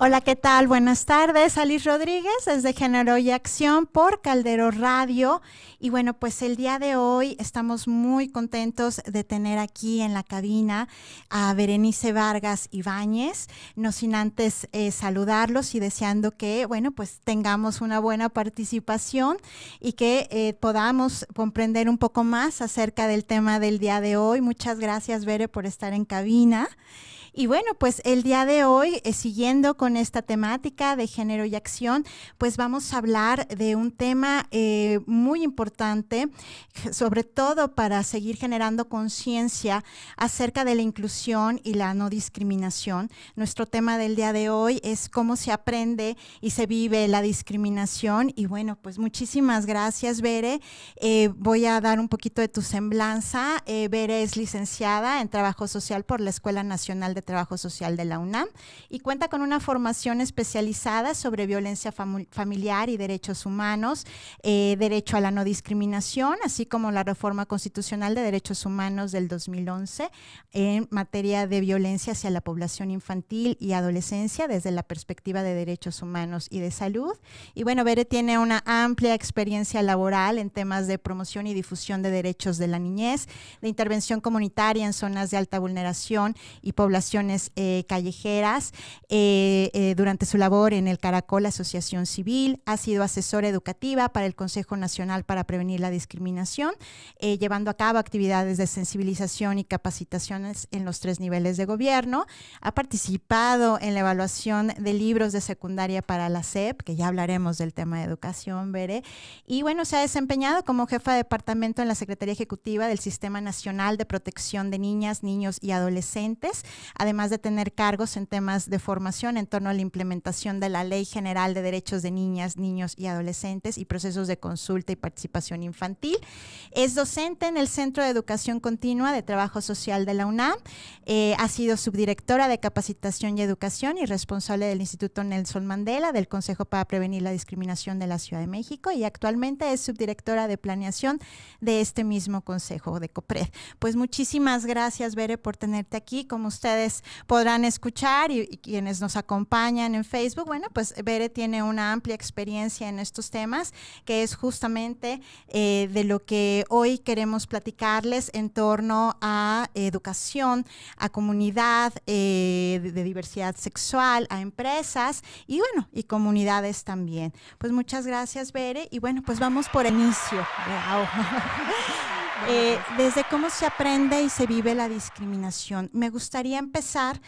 Hola, ¿qué tal? Buenas tardes. Alice Rodríguez desde Género y Acción por Caldero Radio. Y bueno, pues el día de hoy estamos muy contentos de tener aquí en la cabina a Berenice Vargas Ibáñez, no sin antes saludarlos y deseando que, bueno, pues tengamos una buena participación y que podamos comprender un poco más acerca del tema del día de hoy. Muchas gracias, Bere, por estar en cabina. Y bueno, pues el día de hoy, siguiendo con esta temática de género y acción, pues vamos a hablar de un tema muy importante, sobre todo para seguir generando conciencia acerca de la inclusión y la no discriminación. Nuestro tema del día de hoy es cómo se aprende y se vive la discriminación. Y bueno, pues muchísimas gracias, Bere. Voy a dar un poquito de tu semblanza. Bere es licenciada en Trabajo Social por la Escuela Nacional de Trabajo Social de la UNAM y cuenta con una formación especializada sobre violencia familiar y derechos humanos, derecho a la no discriminación, así como la reforma constitucional de derechos humanos del 2011 en materia de violencia hacia la población infantil y adolescencia desde la perspectiva de derechos humanos y de salud. Y bueno, Bere tiene una amplia experiencia laboral en temas de promoción y difusión de derechos de la niñez, de intervención comunitaria en zonas de alta vulneración y poblaciones callejeras. Durante su labor en el Caracol Asociación Civil, ha sido asesora educativa para el Consejo Nacional para Prevenir la Discriminación, llevando a cabo actividades de sensibilización y capacitaciones en los 3 niveles de gobierno. Ha participado en la evaluación de libros de secundaria para la SEP, que ya hablaremos del tema de educación, Bere. Y bueno, se ha desempeñado como jefa de departamento en la Secretaría Ejecutiva del Sistema Nacional de Protección de Niñas, Niños y Adolescentes, además de tener cargos en temas de formación en torno a la implementación de la Ley General de Derechos de Niñas, Niños y Adolescentes y procesos de consulta y participación infantil. Es docente en el Centro de Educación Continua de Trabajo Social de la UNAM. Ha sido subdirectora de Capacitación y Educación y responsable del Instituto Nelson Mandela, del Consejo para Prevenir la Discriminación de la Ciudad de México, y actualmente es subdirectora de Planeación de este mismo consejo, de COPRED. Pues muchísimas gracias, Bere, por tenerte aquí. Como ustedes podrán escuchar y quienes nos acompañan en Facebook, bueno, pues Bere tiene una amplia experiencia en estos temas, que es justamente de lo que hoy queremos platicarles en torno a educación, a comunidad de diversidad sexual, a empresas y bueno, y comunidades también. Pues muchas gracias, Bere, y bueno, pues vamos por el inicio. Wow. Desde cómo se aprende y se vive la discriminación. Me gustaría empezar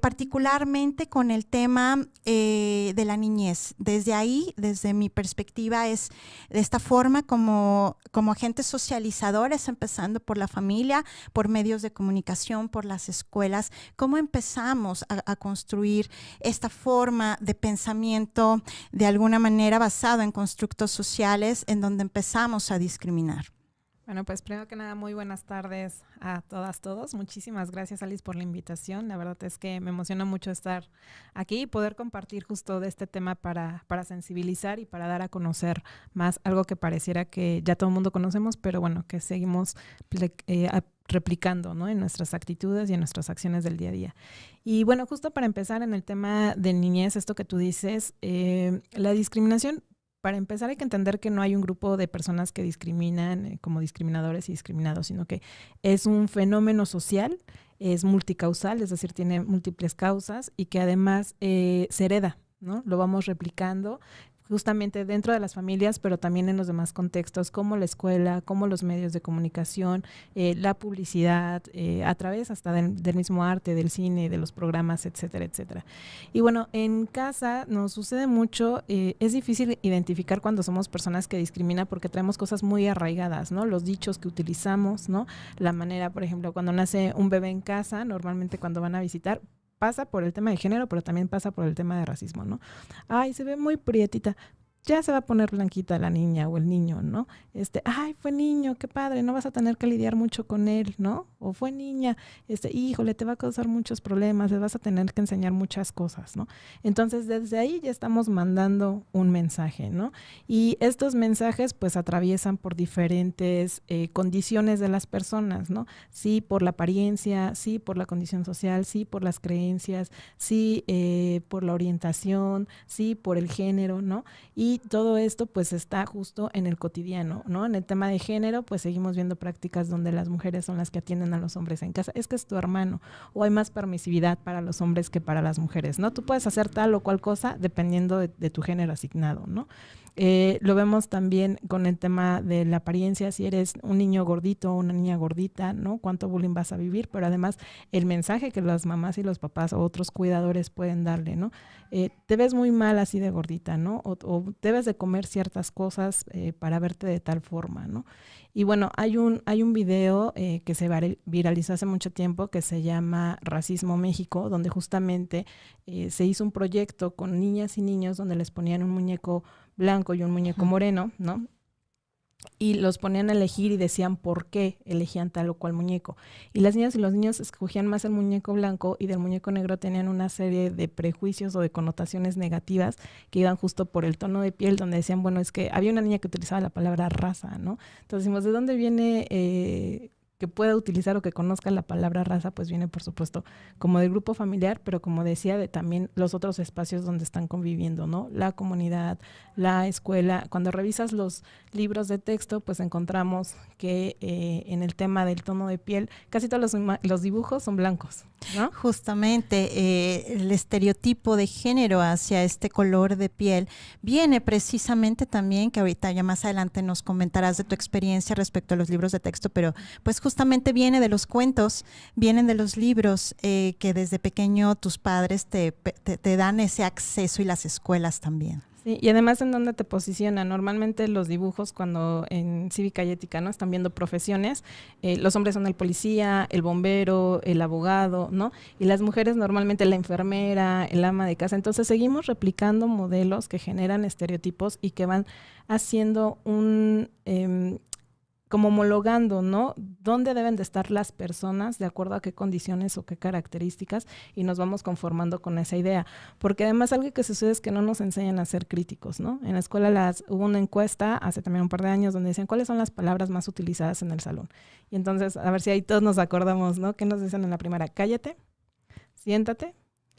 particularmente con el tema de la niñez. Desde ahí, desde mi perspectiva, es de esta forma como agentes socializadores, empezando por la familia, por medios de comunicación, por las escuelas, cómo empezamos a construir esta forma de pensamiento de alguna manera basado en constructos sociales en donde empezamos a discriminar. Bueno, pues primero que nada, muy buenas tardes a todas, todos. Muchísimas gracias, Alice, por la invitación. La verdad es que me emociona mucho estar aquí y poder compartir justo de este tema para sensibilizar y para dar a conocer más algo que pareciera que ya todo el mundo conocemos, pero bueno, que seguimos replicando, ¿no?, en nuestras actitudes y en nuestras acciones del día a día. Y bueno, justo para empezar en el tema de niñez, esto que tú dices, la discriminación. Para empezar, hay que entender que no hay un grupo de personas que discriminan como discriminadores y discriminados, sino que es un fenómeno social, es multicausal, es decir, tiene múltiples causas y que además se hereda, ¿no? Lo vamos replicando justamente dentro de las familias, pero también en los demás contextos, como la escuela, como los medios de comunicación, la publicidad, a través hasta del mismo arte, del cine, de los programas, etcétera, etcétera. Y bueno, en casa nos sucede mucho, es difícil identificar cuando somos personas que discriminan porque traemos cosas muy arraigadas, ¿no? Los dichos que utilizamos, ¿no? La manera, por ejemplo, cuando nace un bebé en casa, normalmente cuando van a visitar, pasa por el tema de género, pero también pasa por el tema de racismo, ¿no? Ay, se ve muy prietita. ya se va a poner blanquita la niña o el niño, ¿no? Ay, fue niño, qué padre, no vas a tener que lidiar mucho con él, ¿no? O fue niña, híjole, te va a causar muchos problemas, le vas a tener que enseñar muchas cosas, ¿no? Entonces, desde ahí ya estamos mandando un mensaje, ¿no? Y estos mensajes, pues, atraviesan por diferentes condiciones de las personas, ¿no? Sí, por la apariencia, sí, por la condición social, sí, por las creencias, sí, por la orientación, sí, por el género, ¿no? Y todo esto pues está justo en el cotidiano, ¿no? En el tema de género pues seguimos viendo prácticas donde las mujeres son las que atienden a los hombres en casa. Es que es tu hermano, o hay más permisividad para los hombres que para las mujeres, ¿no? Tú puedes hacer tal o cual cosa dependiendo de tu género asignado, ¿no? Lo vemos también con el tema de la apariencia, si eres un niño gordito o una niña gordita, ¿no? Cuánto bullying vas a vivir, pero además el mensaje que las mamás y los papás o otros cuidadores pueden darle, ¿no? Te ves muy mal así de gordita, ¿no? O debes de comer ciertas cosas para verte de tal forma, ¿no? Y bueno, hay un video que se viralizó hace mucho tiempo que se llama Racismo México, donde justamente se hizo un proyecto con niñas y niños donde les ponían un muñeco blanco y un muñeco moreno, ¿no? Y los ponían a elegir y decían por qué elegían tal o cual muñeco. Y las niñas y los niños escogían más el muñeco blanco y del muñeco negro tenían una serie de prejuicios o de connotaciones negativas que iban justo por el tono de piel, donde decían, bueno, es que había una niña que utilizaba la palabra raza, ¿no? Entonces decimos, ¿de dónde viene que pueda utilizar o que conozca la palabra raza? Pues viene, por supuesto, como del grupo familiar, pero como decía, de también los otros espacios donde están conviviendo, ¿no? La comunidad, la escuela. Cuando revisas los libros de texto, pues encontramos que en el tema del tono de piel, casi todos los dibujos son blancos, ¿no? Justamente el estereotipo de género hacia este color de piel viene precisamente también, que ahorita ya más adelante nos comentarás de tu experiencia respecto a los libros de texto, pero pues justamente viene de los cuentos, vienen de los libros que desde pequeño tus padres te dan ese acceso, y las escuelas también. Sí, y además en dónde te posiciona. Normalmente los dibujos, cuando en cívica y ética, ¿no?, están viendo profesiones, los hombres son el policía, el bombero, el abogado, ¿no? Y las mujeres normalmente la enfermera, el ama de casa. Entonces seguimos replicando modelos que generan estereotipos y que van haciendo como homologando, ¿no?, dónde deben de estar las personas, de acuerdo a qué condiciones o qué características, y nos vamos conformando con esa idea. Porque además algo que sucede es que no nos enseñan a ser críticos, ¿no? En la escuela hubo una encuesta hace también un par de años donde decían cuáles son las palabras más utilizadas en el salón. Y entonces, a ver si ahí todos nos acordamos, ¿no? ¿Qué nos dicen en la primera? Cállate, siéntate,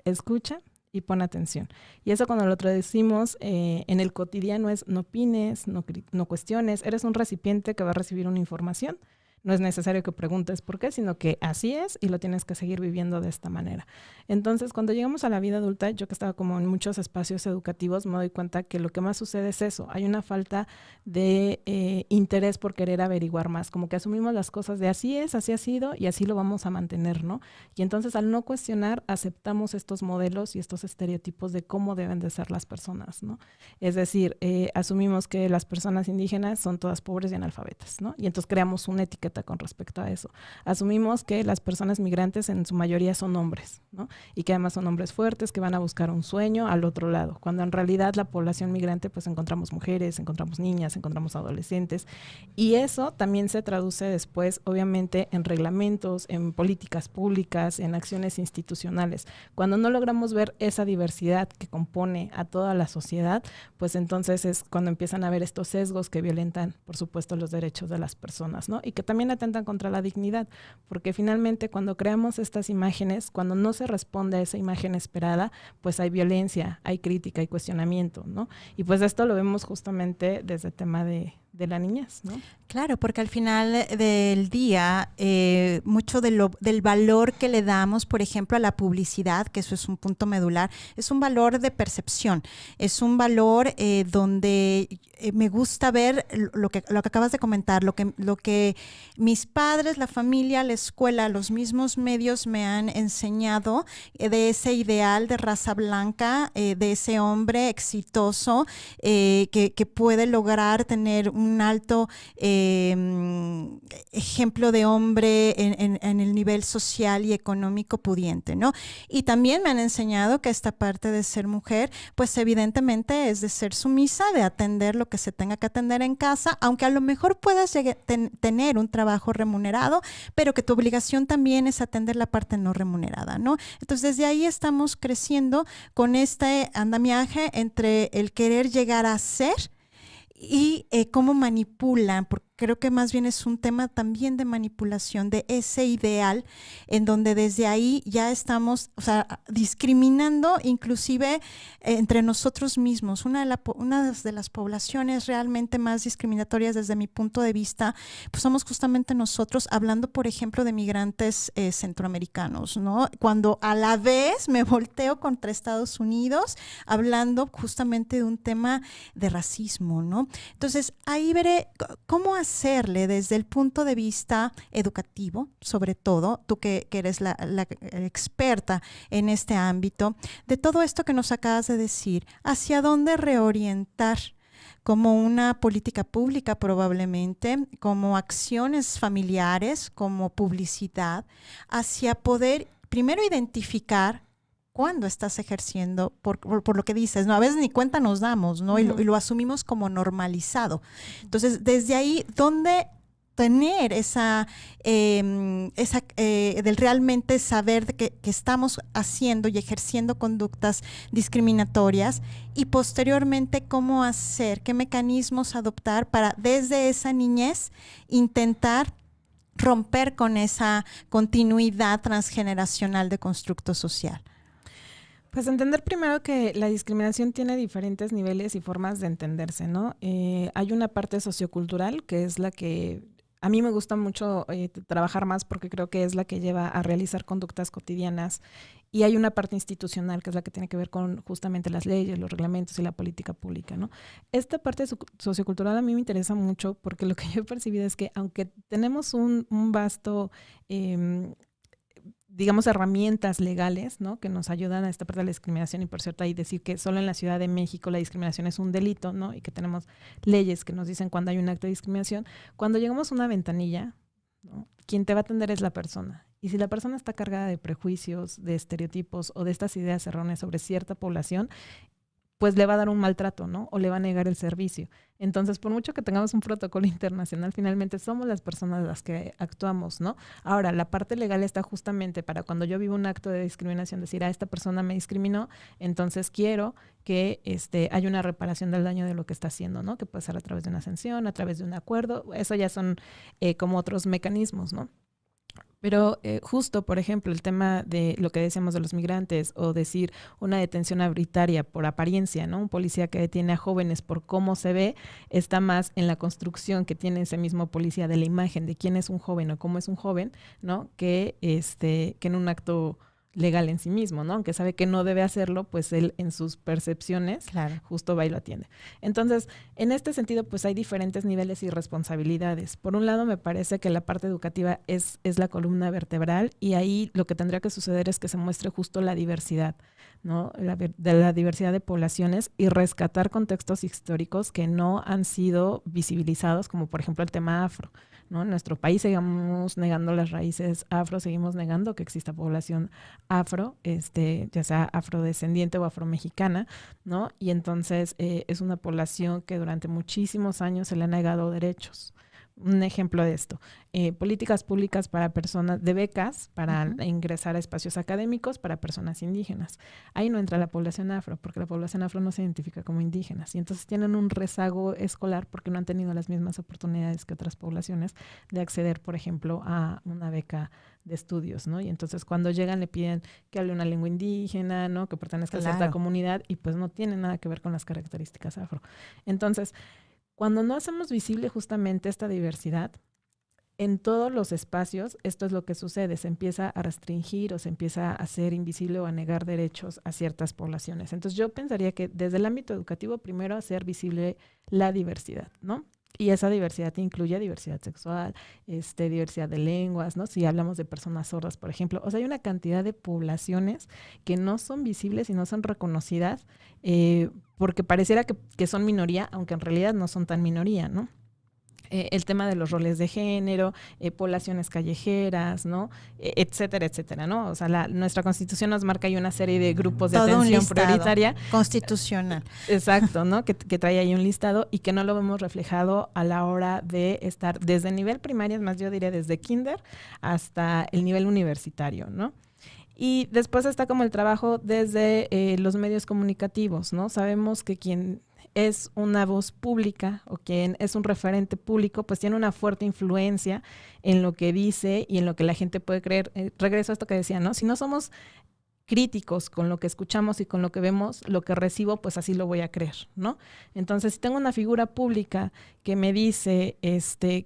escucha y pon atención. Y eso cuando lo traducimos en el cotidiano es no opines, no cuestiones, eres un recipiente que va a recibir una información. No es necesario que preguntes por qué, sino que así es y lo tienes que seguir viviendo de esta manera. Entonces, cuando llegamos a la vida adulta, yo que estaba como en muchos espacios educativos, me doy cuenta que lo que más sucede es eso. Hay una falta de interés por querer averiguar más, como que asumimos las cosas de así es, así ha sido y así lo vamos a mantener, ¿no? Y entonces al no cuestionar, aceptamos estos modelos y estos estereotipos de cómo deben de ser las personas, ¿no? Es decir, asumimos que las personas indígenas son todas pobres y analfabetas, ¿no? Y entonces creamos una etiqueta con respecto a eso. Asumimos que las personas migrantes en su mayoría son hombres, ¿no? Y que además son hombres fuertes que van a buscar un sueño al otro lado, cuando en realidad la población migrante pues encontramos mujeres, encontramos niñas, encontramos adolescentes, y eso también se traduce después obviamente en reglamentos, en políticas públicas, en acciones institucionales. Cuando no logramos ver esa diversidad que compone a toda la sociedad, pues entonces es cuando empiezan a haber estos sesgos que violentan, por supuesto, los derechos de las personas, ¿no? Y que también atentan contra la dignidad, porque finalmente cuando creamos estas imágenes, cuando no se responde a esa imagen esperada, pues hay violencia, hay crítica, hay cuestionamiento, ¿no? Y pues esto lo vemos justamente desde el tema de la niñez, ¿no? Claro, porque al final del día, mucho del valor que le damos, por ejemplo, a la publicidad, que eso es un punto medular, es un valor de percepción, es un valor donde me gusta ver lo que acabas de comentar, lo que mis padres, la familia, la escuela, los mismos medios me han enseñado de ese ideal de raza blanca, de ese hombre exitoso que puede lograr tener un un alto ejemplo de hombre en el nivel social y económico pudiente, ¿no? Y también me han enseñado que esta parte de ser mujer, pues evidentemente es de ser sumisa, de atender lo que se tenga que atender en casa, aunque a lo mejor puedas tener un trabajo remunerado, pero que tu obligación también es atender la parte no remunerada, ¿no? Entonces desde ahí estamos creciendo con este andamiaje entre el querer llegar a ser y cómo manipulan, porque creo que más bien es un tema también de manipulación de ese ideal, en donde desde ahí ya estamos, o sea, discriminando inclusive entre nosotros mismos. Una de las poblaciones realmente más discriminatorias desde mi punto de vista, pues somos justamente nosotros, hablando por ejemplo de migrantes centroamericanos, ¿no? Cuando a la vez me volteo contra Estados Unidos, hablando justamente de un tema de racismo, ¿no? Entonces ahí veré cómo hacerle desde el punto de vista educativo, sobre todo, tú que eres la experta en este ámbito, de todo esto que nos acabas de decir, hacia dónde reorientar como una política pública probablemente, como acciones familiares, como publicidad, hacia poder primero identificar cuando estás ejerciendo, por lo que dices, ¿no? A veces ni cuenta nos damos, ¿no? Y lo asumimos como normalizado. Entonces, desde ahí, ¿dónde tener del realmente saber de que estamos haciendo y ejerciendo conductas discriminatorias, y posteriormente cómo hacer, qué mecanismos adoptar para desde esa niñez intentar romper con esa continuidad transgeneracional de constructo social? Pues entender primero que la discriminación tiene diferentes niveles y formas de entenderse, ¿no? Hay una parte sociocultural que es la que a mí me gusta mucho trabajar más, porque creo que es la que lleva a realizar conductas cotidianas, y hay una parte institucional que es la que tiene que ver con justamente las leyes, los reglamentos y la política pública, ¿no? Esta parte sociocultural a mí me interesa mucho, porque lo que yo he percibido es que aunque tenemos un vasto digamos, herramientas legales, ¿no?, que nos ayudan a esta parte de la discriminación, y por cierto ahí decir que solo en la Ciudad de México la discriminación es un delito, ¿no?, y que tenemos leyes que nos dicen cuando hay un acto de discriminación. Cuando llegamos a una ventanilla, ¿no?, quien te va a atender es la persona. Y si la persona está cargada de prejuicios, de estereotipos o de estas ideas erróneas sobre cierta población, pues le va a dar un maltrato, ¿no? O le va a negar el servicio. Entonces, por mucho que tengamos un protocolo internacional, finalmente somos las personas las que actuamos, ¿no? Ahora, la parte legal está justamente para cuando yo vivo un acto de discriminación, decir, esta persona me discriminó, entonces quiero que haya una reparación del daño de lo que está haciendo, ¿no? Que puede ser a través de una sanción, a través de un acuerdo. Eso ya son como otros mecanismos, ¿no? Pero justo, por ejemplo, el tema de lo que decíamos de los migrantes, o decir una detención arbitraria por apariencia, ¿no? Un policía que detiene a jóvenes por cómo se ve, está más en la construcción que tiene ese mismo policía de la imagen de quién es un joven o cómo es un joven, ¿no? Que en un acto legal en sí mismo, ¿no? Aunque sabe que no debe hacerlo, pues él en sus percepciones justo va y lo atiende. Entonces, en este sentido, pues hay diferentes niveles y responsabilidades. Por un lado, me parece que la parte educativa es la columna vertebral, y ahí lo que tendría que suceder es que se muestre justo la diversidad, ¿no? La diversidad de poblaciones, y rescatar contextos históricos que no han sido visibilizados, como por ejemplo el tema afro, ¿no? En nuestro país seguimos negando las raíces afro, seguimos negando que exista población afro, ya sea afrodescendiente o afromexicana, ¿no? Y entonces es una población que durante muchísimos años se le ha negado derechos. Un ejemplo de esto, políticas públicas para personas, de becas para ingresar a espacios académicos para personas indígenas. Ahí no entra la población afro, porque la población afro no se identifica como indígenas, y entonces tienen un rezago escolar porque no han tenido las mismas oportunidades que otras poblaciones de acceder, por ejemplo, a una beca de estudios, ¿no? Y entonces cuando llegan le piden que hable una lengua indígena, ¿no?, que pertenezca a cierta comunidad, y pues no tiene nada que ver con las características afro. Entonces, cuando no hacemos visible justamente esta diversidad en todos los espacios, esto es lo que sucede: se empieza a restringir o se empieza a hacer invisible o a negar derechos a ciertas poblaciones. Entonces yo pensaría que desde el ámbito educativo, primero hacer visible la diversidad, ¿no? Y esa diversidad incluye diversidad sexual, diversidad de lenguas, ¿no? Si hablamos de personas sordas, por ejemplo. O sea, hay una cantidad de poblaciones que no son visibles y no son reconocidas porque pareciera que son minoría, aunque en realidad no son tan minoría, ¿no? el tema de los roles de género, poblaciones callejeras, ¿no? Etcétera, etcétera, ¿no? O sea, nuestra Constitución nos marca ahí una serie de grupos de todo atención prioritaria. Constitucional. Exacto, ¿no? Que trae ahí un listado y que no lo vemos reflejado a la hora de estar desde el nivel primario, es más, yo diría desde kinder hasta el nivel universitario, ¿no? Y después está como el trabajo desde los medios comunicativos, ¿no? Sabemos que quien es una voz pública o quien es un referente público, pues tiene una fuerte influencia en lo que dice y en lo que la gente puede creer. Regreso a esto que decía, ¿no? Si no somos críticos con lo que escuchamos y con lo que vemos, lo que recibo, pues así lo voy a creer, ¿no? Entonces, si tengo una figura pública que me dice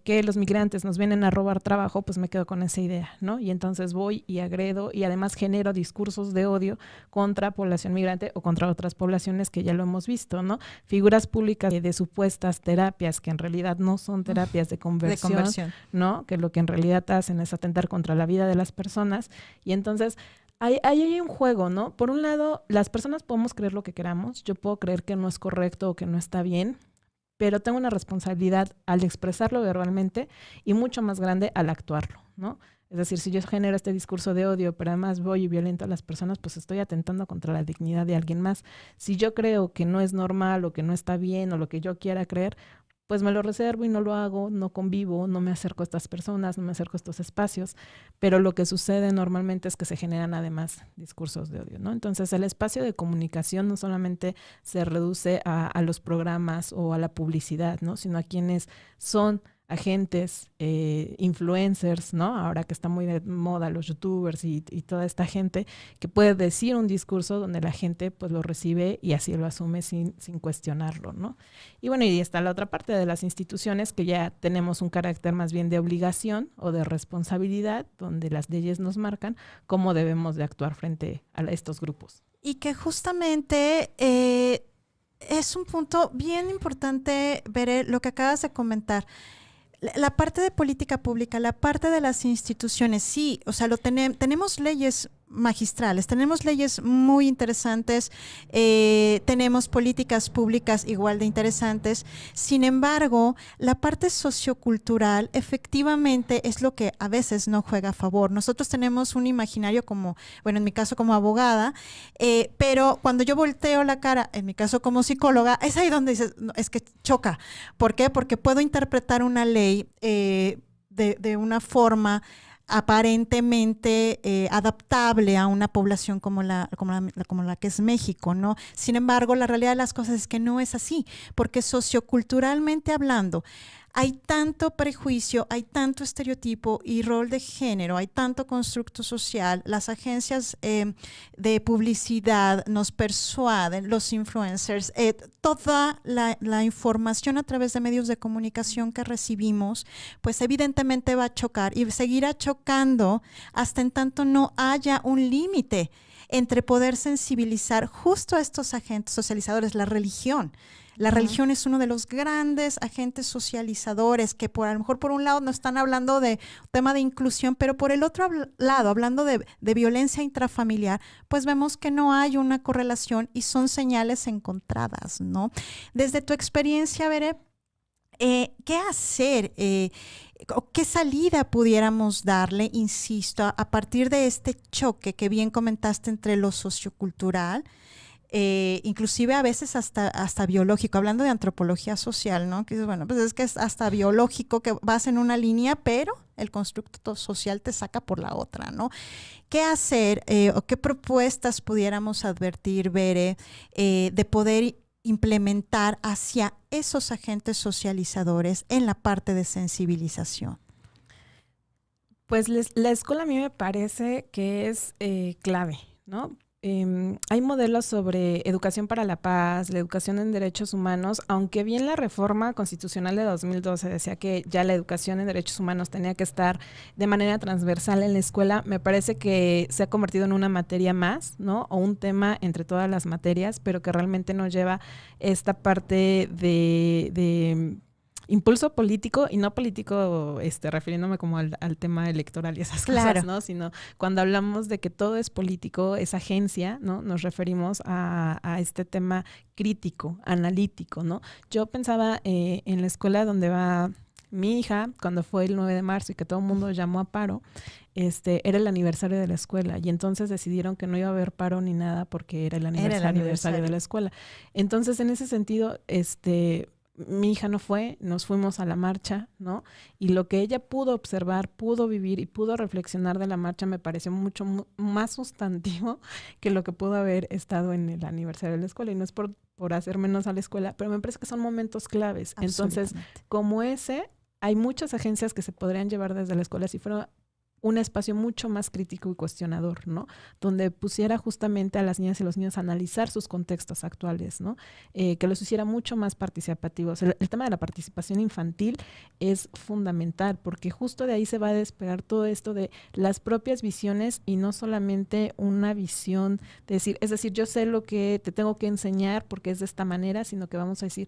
que los migrantes nos vienen a robar trabajo, pues me quedo con esa idea, ¿no? Y entonces voy y agredo y además genero discursos de odio contra población migrante o contra otras poblaciones que ya lo hemos visto, ¿no? Figuras públicas de supuestas terapias que en realidad no son terapias de conversión, ¿no? Que lo que en realidad hacen es atentar contra la vida de las personas y entonces hay un juego, ¿no? Por un lado, las personas podemos creer lo que queramos. Yo puedo creer que no es correcto o que no está bien, pero tengo una responsabilidad al expresarlo verbalmente y mucho más grande al actuarlo, ¿no? Es decir, si yo genero este discurso de odio, pero además voy y violento a las personas, pues estoy atentando contra la dignidad de alguien más. Si yo creo que no es normal o que no está bien o lo que yo quiera creer, pues me lo reservo y no lo hago, no convivo, no me acerco a estas personas, no me acerco a estos espacios, pero lo que sucede normalmente es que se generan además discursos de odio, ¿no? Entonces el espacio de comunicación no solamente se reduce a los programas o a la publicidad, ¿no? Sino a quienes son agentes, influencers, ¿no? Ahora que está muy de moda los youtubers y toda esta gente que puede decir un discurso donde la gente pues lo recibe y así lo asume sin cuestionarlo, ¿no? Y bueno, y está la otra parte de las instituciones que ya tenemos un carácter más bien de obligación o de responsabilidad, donde las leyes nos marcan cómo debemos de actuar frente a estos grupos. Y que justamente es un punto bien importante, Bere, lo que acabas de comentar. La parte de política pública, la parte de las instituciones, sí, o sea, tenemos leyes magistrales, tenemos leyes muy interesantes, tenemos políticas públicas igual de interesantes. Sin embargo, la parte sociocultural efectivamente es lo que a veces no juega a favor. Nosotros tenemos un imaginario como, bueno, en mi caso como abogada, pero cuando yo volteo la cara, en mi caso como psicóloga, es ahí donde dices, no, es que choca. ¿Por qué? Porque puedo interpretar una ley de una forma aparentemente adaptable a una población como la que es México, ¿no? Sin embargo, la realidad de las cosas es que no es así, porque socioculturalmente hablando, hay tanto prejuicio, hay tanto estereotipo y rol de género, hay tanto constructo social, las agencias de publicidad nos persuaden, los influencers, toda la información a través de medios de comunicación que recibimos, pues evidentemente va a chocar y seguirá chocando hasta en tanto no haya un límite entre poder sensibilizar justo a estos agentes socializadores, la religión. La religión es uno de los grandes agentes socializadores que a lo mejor por un lado nos están hablando de tema de inclusión, pero por el otro lado, hablando de violencia intrafamiliar, pues vemos que no hay una correlación y son señales encontradas, ¿no? Desde tu experiencia, Bere, ¿qué hacer? ¿Qué salida pudiéramos darle, insisto, a partir de este choque que bien comentaste entre lo sociocultural, inclusive a veces hasta biológico, hablando de antropología social, ¿no? Que bueno, pues es que es hasta biológico que vas en una línea, pero el constructo social te saca por la otra, ¿no? ¿Qué hacer o qué propuestas pudiéramos advertir, Bere, de poder implementar hacia esos agentes socializadores en la parte de sensibilización? Pues la escuela a mí me parece que es clave, ¿no? Hay modelos sobre educación para la paz, la educación en derechos humanos, aunque bien la reforma constitucional de 2012 decía que ya la educación en derechos humanos tenía que estar de manera transversal en la escuela, me parece que se ha convertido en una materia más, ¿no? O un tema entre todas las materias, pero que realmente nos lleva esta parte de impulso político, y no político refiriéndome como al tema electoral y esas cosas, ¿no? Sino cuando hablamos de que todo es político, es agencia, ¿no? Nos referimos a este tema crítico, analítico, ¿no? Yo pensaba en la escuela donde va mi hija, cuando fue el 9 de marzo y que todo el mundo llamó a paro, era el aniversario de la escuela y entonces decidieron que no iba a haber paro ni nada porque era el aniversario de la escuela. Entonces, en ese sentido, mi hija no fue, nos fuimos a la marcha, ¿no? Y lo que ella pudo observar, pudo vivir y pudo reflexionar de la marcha me pareció mucho más sustantivo que lo que pudo haber estado en el aniversario de la escuela. Y no es por hacer menos a la escuela, pero me parece que son momentos claves. Entonces, como ese, hay muchas agencias que se podrían llevar desde la escuela si fuera un espacio mucho más crítico y cuestionador, ¿no? Donde pusiera justamente a las niñas y los niños a analizar sus contextos actuales, ¿no? Que los hiciera mucho más participativos. El tema de la participación infantil es fundamental porque justo de ahí se va a despegar todo esto de las propias visiones y no solamente una visión de decir, es decir, yo sé lo que te tengo que enseñar porque es de esta manera, sino que vamos a decir,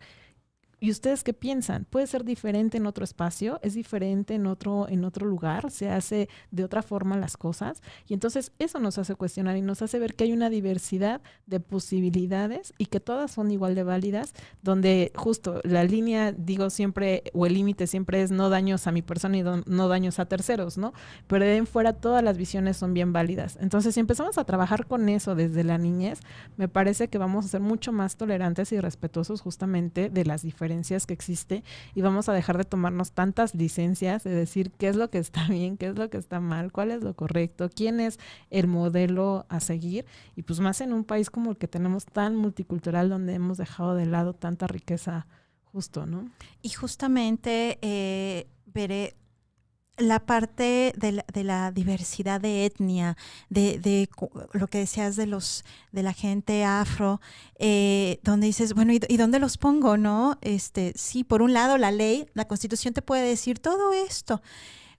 ¿y ustedes qué piensan? ¿Puede ser diferente en otro espacio? ¿Es diferente en otro lugar? ¿Se hace de otra forma las cosas? Y entonces eso nos hace cuestionar y nos hace ver que hay una diversidad de posibilidades y que todas son igual de válidas, donde justo la línea, digo siempre, o el límite siempre es no daños a mi persona y no daños a terceros, ¿no? Pero de en fuera todas las visiones son bien válidas. Entonces, si empezamos a trabajar con eso desde la niñez, me parece que vamos a ser mucho más tolerantes y respetuosos justamente de las diferencias que existe y vamos a dejar de tomarnos tantas licencias de decir qué es lo que está bien, qué es lo que está mal, cuál es lo correcto, quién es el modelo a seguir y pues más en un país como el que tenemos tan multicultural donde hemos dejado de lado tanta riqueza justo, ¿no? Y justamente veré la parte de la diversidad de etnia, de lo que decías de la gente afro, donde dices, bueno, ¿y dónde los pongo, no? Sí, por un lado la ley, la Constitución te puede decir todo esto,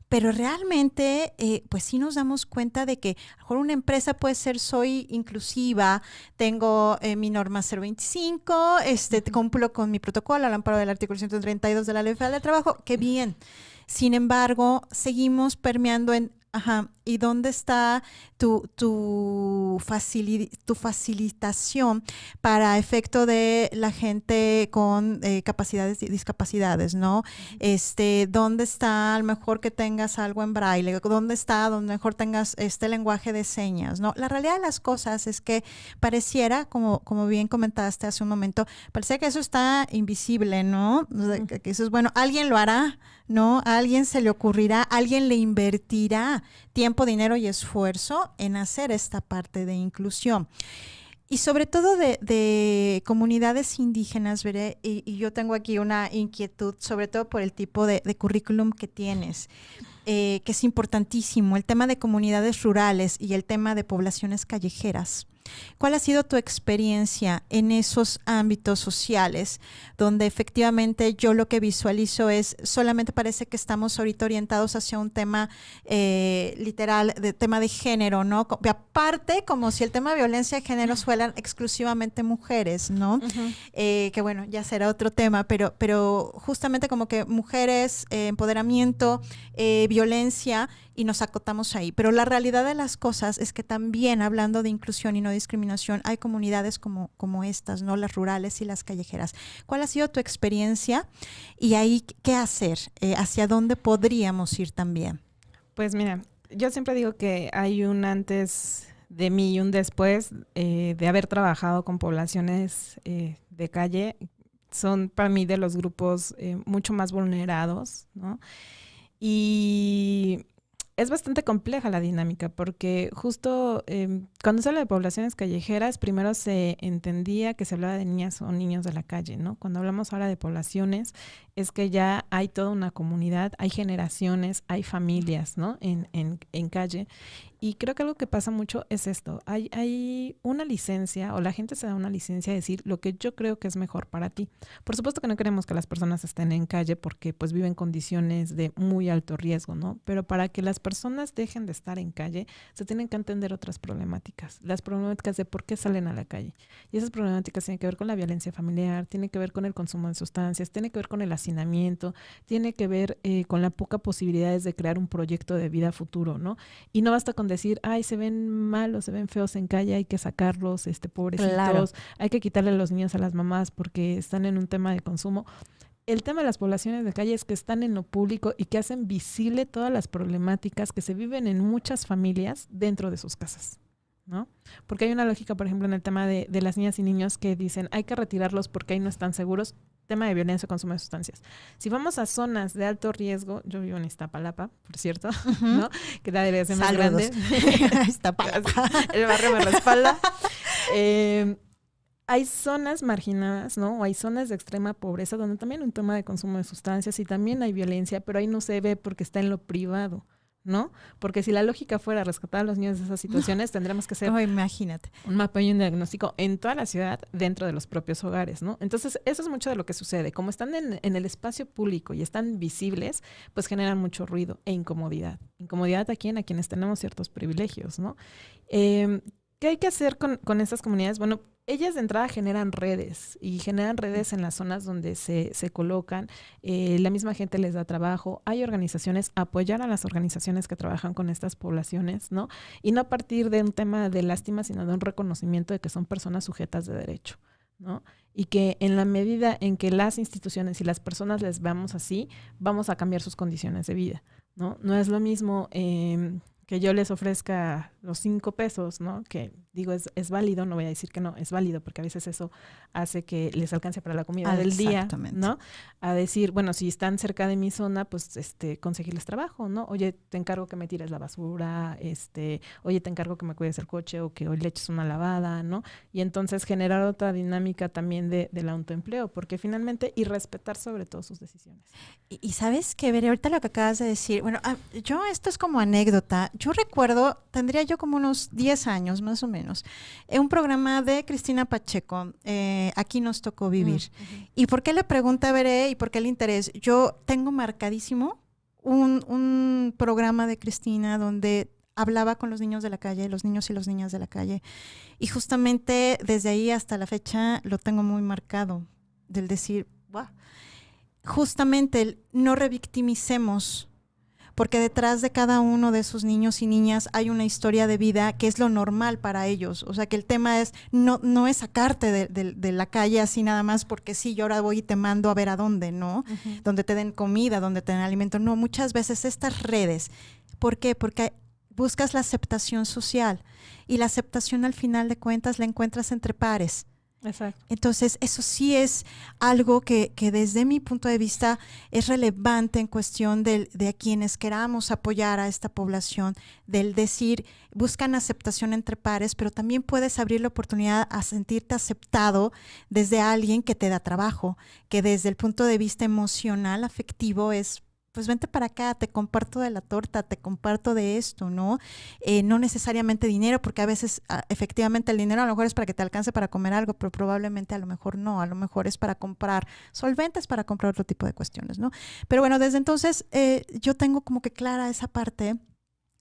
pero realmente, pues sí nos damos cuenta de que a lo mejor una empresa puede ser, soy inclusiva, tengo mi norma 025, cumplo con mi protocolo al amparo del artículo 132 de la Ley Federal del Trabajo, qué bien. Sin embargo, seguimos permeando en, ¿y dónde está tu facilitación para efecto de la gente con capacidades y discapacidades, ¿no? ¿Dónde está a lo mejor que tengas algo en braille? ¿Dónde está donde mejor tengas este lenguaje de señas, ¿no? La realidad de las cosas es que pareciera, como bien comentaste hace un momento, pareciera que eso está invisible, ¿no? Que eso es, bueno, alguien lo hará, ¿no? A alguien se le ocurrirá, alguien le invertirá tiempo, dinero y esfuerzo en hacer esta parte de inclusión. Y sobre todo de comunidades indígenas, veré, y yo tengo aquí una inquietud, sobre todo por el tipo de currículum que tienes, que es importantísimo, el tema de comunidades rurales y el tema de poblaciones callejeras. ¿Cuál ha sido tu experiencia en esos ámbitos sociales donde efectivamente yo lo que visualizo es, solamente parece que estamos ahorita orientados hacia un tema literal, de tema de género, ¿no? Aparte, como si el tema de violencia de género fueran exclusivamente mujeres, ¿no? Que bueno, ya será otro tema, pero justamente como que mujeres, empoderamiento, violencia, y nos acotamos ahí. Pero la realidad de las cosas es que también, hablando de inclusión y no discriminación, hay comunidades como estas, ¿no? Las rurales y las callejeras. ¿Cuál ha sido tu experiencia? Y ahí, ¿qué hacer? ¿Hacia dónde podríamos ir también? Pues mira, yo siempre digo que hay un antes de mí y un después de haber trabajado con poblaciones de calle. Son para mí de los grupos mucho más vulnerados, ¿no? Y es bastante compleja la dinámica porque justo cuando se habla de poblaciones callejeras, primero se entendía que se hablaba de niñas o niños de la calle, ¿no? Cuando hablamos ahora de poblaciones, es que ya hay toda una comunidad, hay generaciones, hay familias, ¿no? En calle. Y creo que algo que pasa mucho es esto. Hay una licencia, o la gente se da una licencia de decir lo que yo creo que es mejor para ti. Por supuesto que no queremos que las personas estén en calle porque pues viven condiciones de muy alto riesgo, ¿no? Pero para que las personas dejen de estar en calle, se tienen que entender otras problemáticas. Las problemáticas de por qué salen a la calle. Y esas problemáticas tienen que ver con la violencia familiar, tienen que ver con el consumo de sustancias, tienen que ver con el hacinamiento, tiene que ver con la poca posibilidades de crear un proyecto de vida futuro, ¿no? Y no basta con decir, ay, se ven malos, se ven feos en calle, hay que sacarlos, pobrecitos, claro. Hay que quitarle a los niños a las mamás porque están en un tema de consumo. el tema de las poblaciones de calle es que están en lo público y que hacen visible todas las problemáticas que se viven en muchas familias dentro de sus casas, ¿no? Porque hay una lógica, por ejemplo, en el tema de las niñas y niños que dicen hay que retirarlos porque ahí no están seguros. Tema de violencia o consumo de sustancias. Si vamos a zonas de alto riesgo, yo vivo en Iztapalapa, por cierto, ¿no? Que la delegación más grande. Iztapalapa. El barrio me respalda. Hay zonas marginadas, ¿no? O hay zonas de extrema pobreza donde también hay un tema de consumo de sustancias y también hay violencia, pero ahí no se ve porque está en lo privado, ¿no? Porque si la lógica fuera rescatar a los niños de esas situaciones, tendremos que hacer imagínate. un mapa y un diagnóstico en toda la ciudad dentro de los propios hogares, ¿no? Entonces, eso es mucho de lo que sucede. Como están en el espacio público y están visibles, pues generan mucho ruido e incomodidad. Incomodidad a quienes tenemos ciertos privilegios, ¿no? ¿Qué hay que hacer con estas comunidades? Bueno, ellas de entrada generan redes y generan redes en las zonas donde se colocan. La misma gente les da trabajo. Hay organizaciones, apoyar a las organizaciones que trabajan con estas poblaciones, ¿no? Y no a partir de un tema de lástima, sino de un reconocimiento de que son personas sujetas de derecho, ¿no? Y que en la medida en que las instituciones y las personas les veamos así, vamos a cambiar sus condiciones de vida, ¿no? No es lo mismo que yo les ofrezca los 5 pesos, ¿no? Que digo, es válido, no voy a decir que no, es válido, porque a veces eso hace que les alcance para la comida del día, ¿no? A decir, bueno, si están cerca de mi zona, pues conseguirles trabajo, ¿no? Oye, te encargo que me tires la basura, oye, te encargo que me cuides el coche o que hoy le eches una lavada, ¿no? Y entonces generar otra dinámica también del autoempleo, porque finalmente, y respetar sobre todo sus decisiones. Y sabes que, Veré, ahorita lo que acabas de decir, bueno, esto es como anécdota. Yo recuerdo, tendría yo como unos 10 años más o menos, un programa de Cristina Pacheco, Aquí nos tocó vivir. ¿Y por qué le pregunta a Veré y por qué el interés? Yo tengo marcadísimo un programa de Cristina donde hablaba con los niños de la calle, los niños y las niñas de la calle. Y justamente desde ahí hasta la fecha lo tengo muy marcado, del decir, wow. Justamente el no revictimicemos, porque detrás de cada uno de esos niños y niñas hay una historia de vida que es lo normal para ellos. O sea, que el tema es no es sacarte de la calle así nada más porque sí, yo ahora voy y te mando a ver a dónde, ¿no? Donde te den comida, donde te den alimento. No, muchas veces estas redes, ¿por qué? Porque buscas la aceptación social y la aceptación al final de cuentas la encuentras entre pares. Exacto. Entonces, eso sí es algo que desde mi punto de vista es relevante en cuestión de a quienes queramos apoyar a esta población, del decir, buscan aceptación entre pares, pero también puedes abrir la oportunidad a sentirte aceptado desde alguien que te da trabajo, que desde el punto de vista emocional, afectivo, es pues vente para acá, te comparto de la torta, te comparto de esto, ¿no? No necesariamente dinero, porque a veces efectivamente el dinero a lo mejor es para que te alcance para comer algo, pero probablemente a lo mejor no, a lo mejor es para comprar solventes, para comprar otro tipo de cuestiones, ¿no? Pero bueno, desde entonces yo tengo como que clara esa parte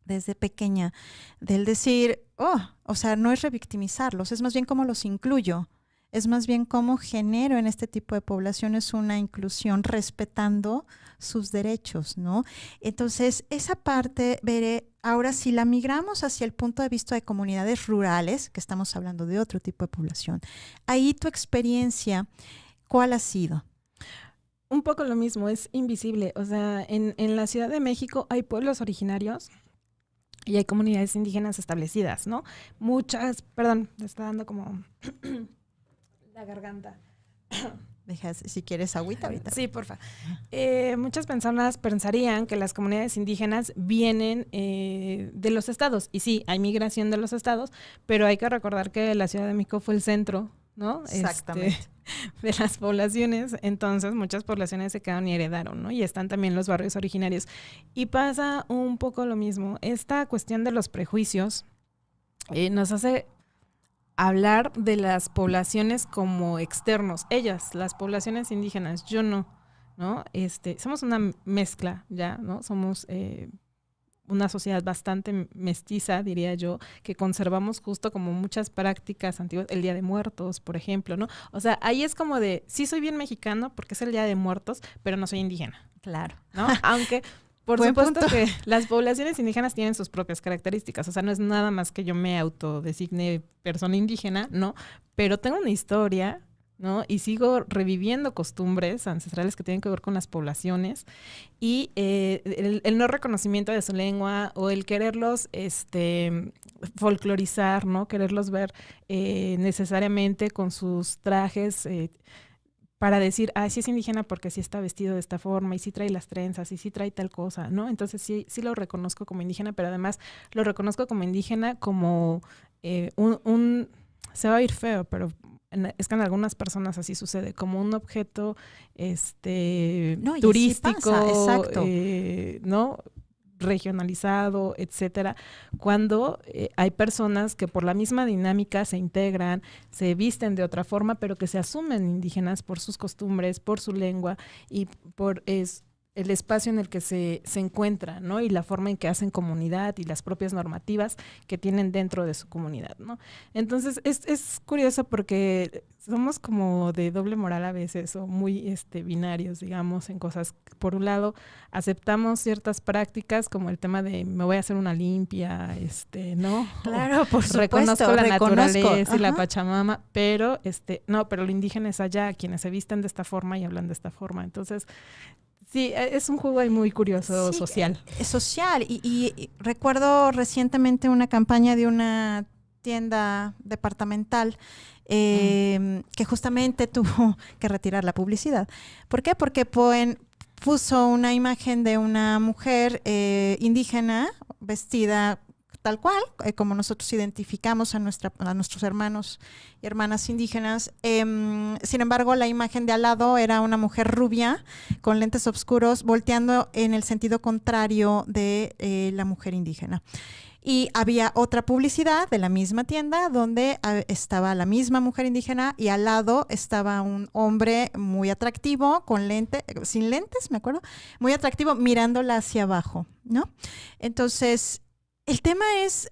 desde pequeña del decir, o sea, no es revictimizarlos, es más bien cómo los incluyo. Es más bien cómo genero en este tipo de poblaciones una inclusión respetando sus derechos, ¿no? Entonces, esa parte, Veré, ahora si la migramos hacia el punto de vista de comunidades rurales, que estamos hablando de otro tipo de población, ahí tu experiencia, ¿cuál ha sido? Un poco lo mismo, es invisible. O sea, en la Ciudad de México hay pueblos originarios y hay comunidades indígenas establecidas, ¿no? Muchas, perdón, me está dando como... la garganta. Dejas, si quieres agüita ahorita. Sí, porfa. Muchas personas pensarían que las comunidades indígenas vienen de los estados. Y sí, hay migración de los estados, pero hay que recordar que la Ciudad de México fue el centro, ¿no? Exactamente. De las poblaciones. Entonces, muchas poblaciones se quedaron y heredaron, ¿no? Y están también los barrios originarios. Y pasa un poco lo mismo. Esta cuestión de los prejuicios nos hace hablar de las poblaciones como externos, ellas, las poblaciones indígenas, yo no, ¿no? Somos una mezcla ya, ¿no? Somos una sociedad bastante mestiza, diría yo, que conservamos justo como muchas prácticas antiguas, el Día de Muertos, por ejemplo, ¿no? O sea, ahí es como de, sí soy bien mexicano porque es el Día de Muertos, pero no soy indígena. Claro. ¿No? Aunque... Por supuesto que las poblaciones indígenas tienen sus propias características, o sea, no es nada más que yo me autodesigne persona indígena, ¿no? Pero tengo una historia ¿no? Y sigo reviviendo costumbres ancestrales que tienen que ver con las poblaciones y el no reconocimiento de su lengua o el quererlos folclorizar, ¿no? Quererlos ver necesariamente con sus trajes para decir, sí es indígena porque sí está vestido de esta forma y sí trae las trenzas y sí trae tal cosa, ¿no? Entonces sí lo reconozco como indígena, pero además lo reconozco como indígena como se va a ir feo, pero es que en algunas personas así sucede, como un objeto No, y turístico, así pasa, exacto. ¿no? Regionalizado, etcétera, cuando hay personas que por la misma dinámica se integran, se visten de otra forma, pero que se asumen indígenas por sus costumbres, por su lengua y por el espacio en el que se encuentran, ¿no? Y la forma en que hacen comunidad y las propias normativas que tienen dentro de su comunidad, ¿no? Entonces, es curioso porque somos como de doble moral a veces o muy binarios, digamos, en cosas. Por un lado, aceptamos ciertas prácticas como el tema de me voy a hacer una limpia, ¿no? Claro, por supuesto. Reconozco la naturaleza Ajá. y la Pachamama, pero no, pero lo indígena es allá, quienes se visten de esta forma y hablan de esta forma. Entonces, sí, es un juego ahí muy curioso, Sí, social. es social. Y recuerdo recientemente una campaña de una tienda departamental que justamente tuvo que retirar la publicidad. ¿Por qué? Porque puso una imagen de una mujer indígena vestida tal cual, como nosotros identificamos a nuestros hermanos y hermanas indígenas. Sin embargo, la imagen de al lado era una mujer rubia con lentes oscuros volteando en el sentido contrario de la mujer indígena. Y había otra publicidad de la misma tienda donde estaba la misma mujer indígena y al lado estaba un hombre muy atractivo, sin lentes, me acuerdo, muy atractivo, mirándola hacia abajo, ¿no? Entonces, el tema es,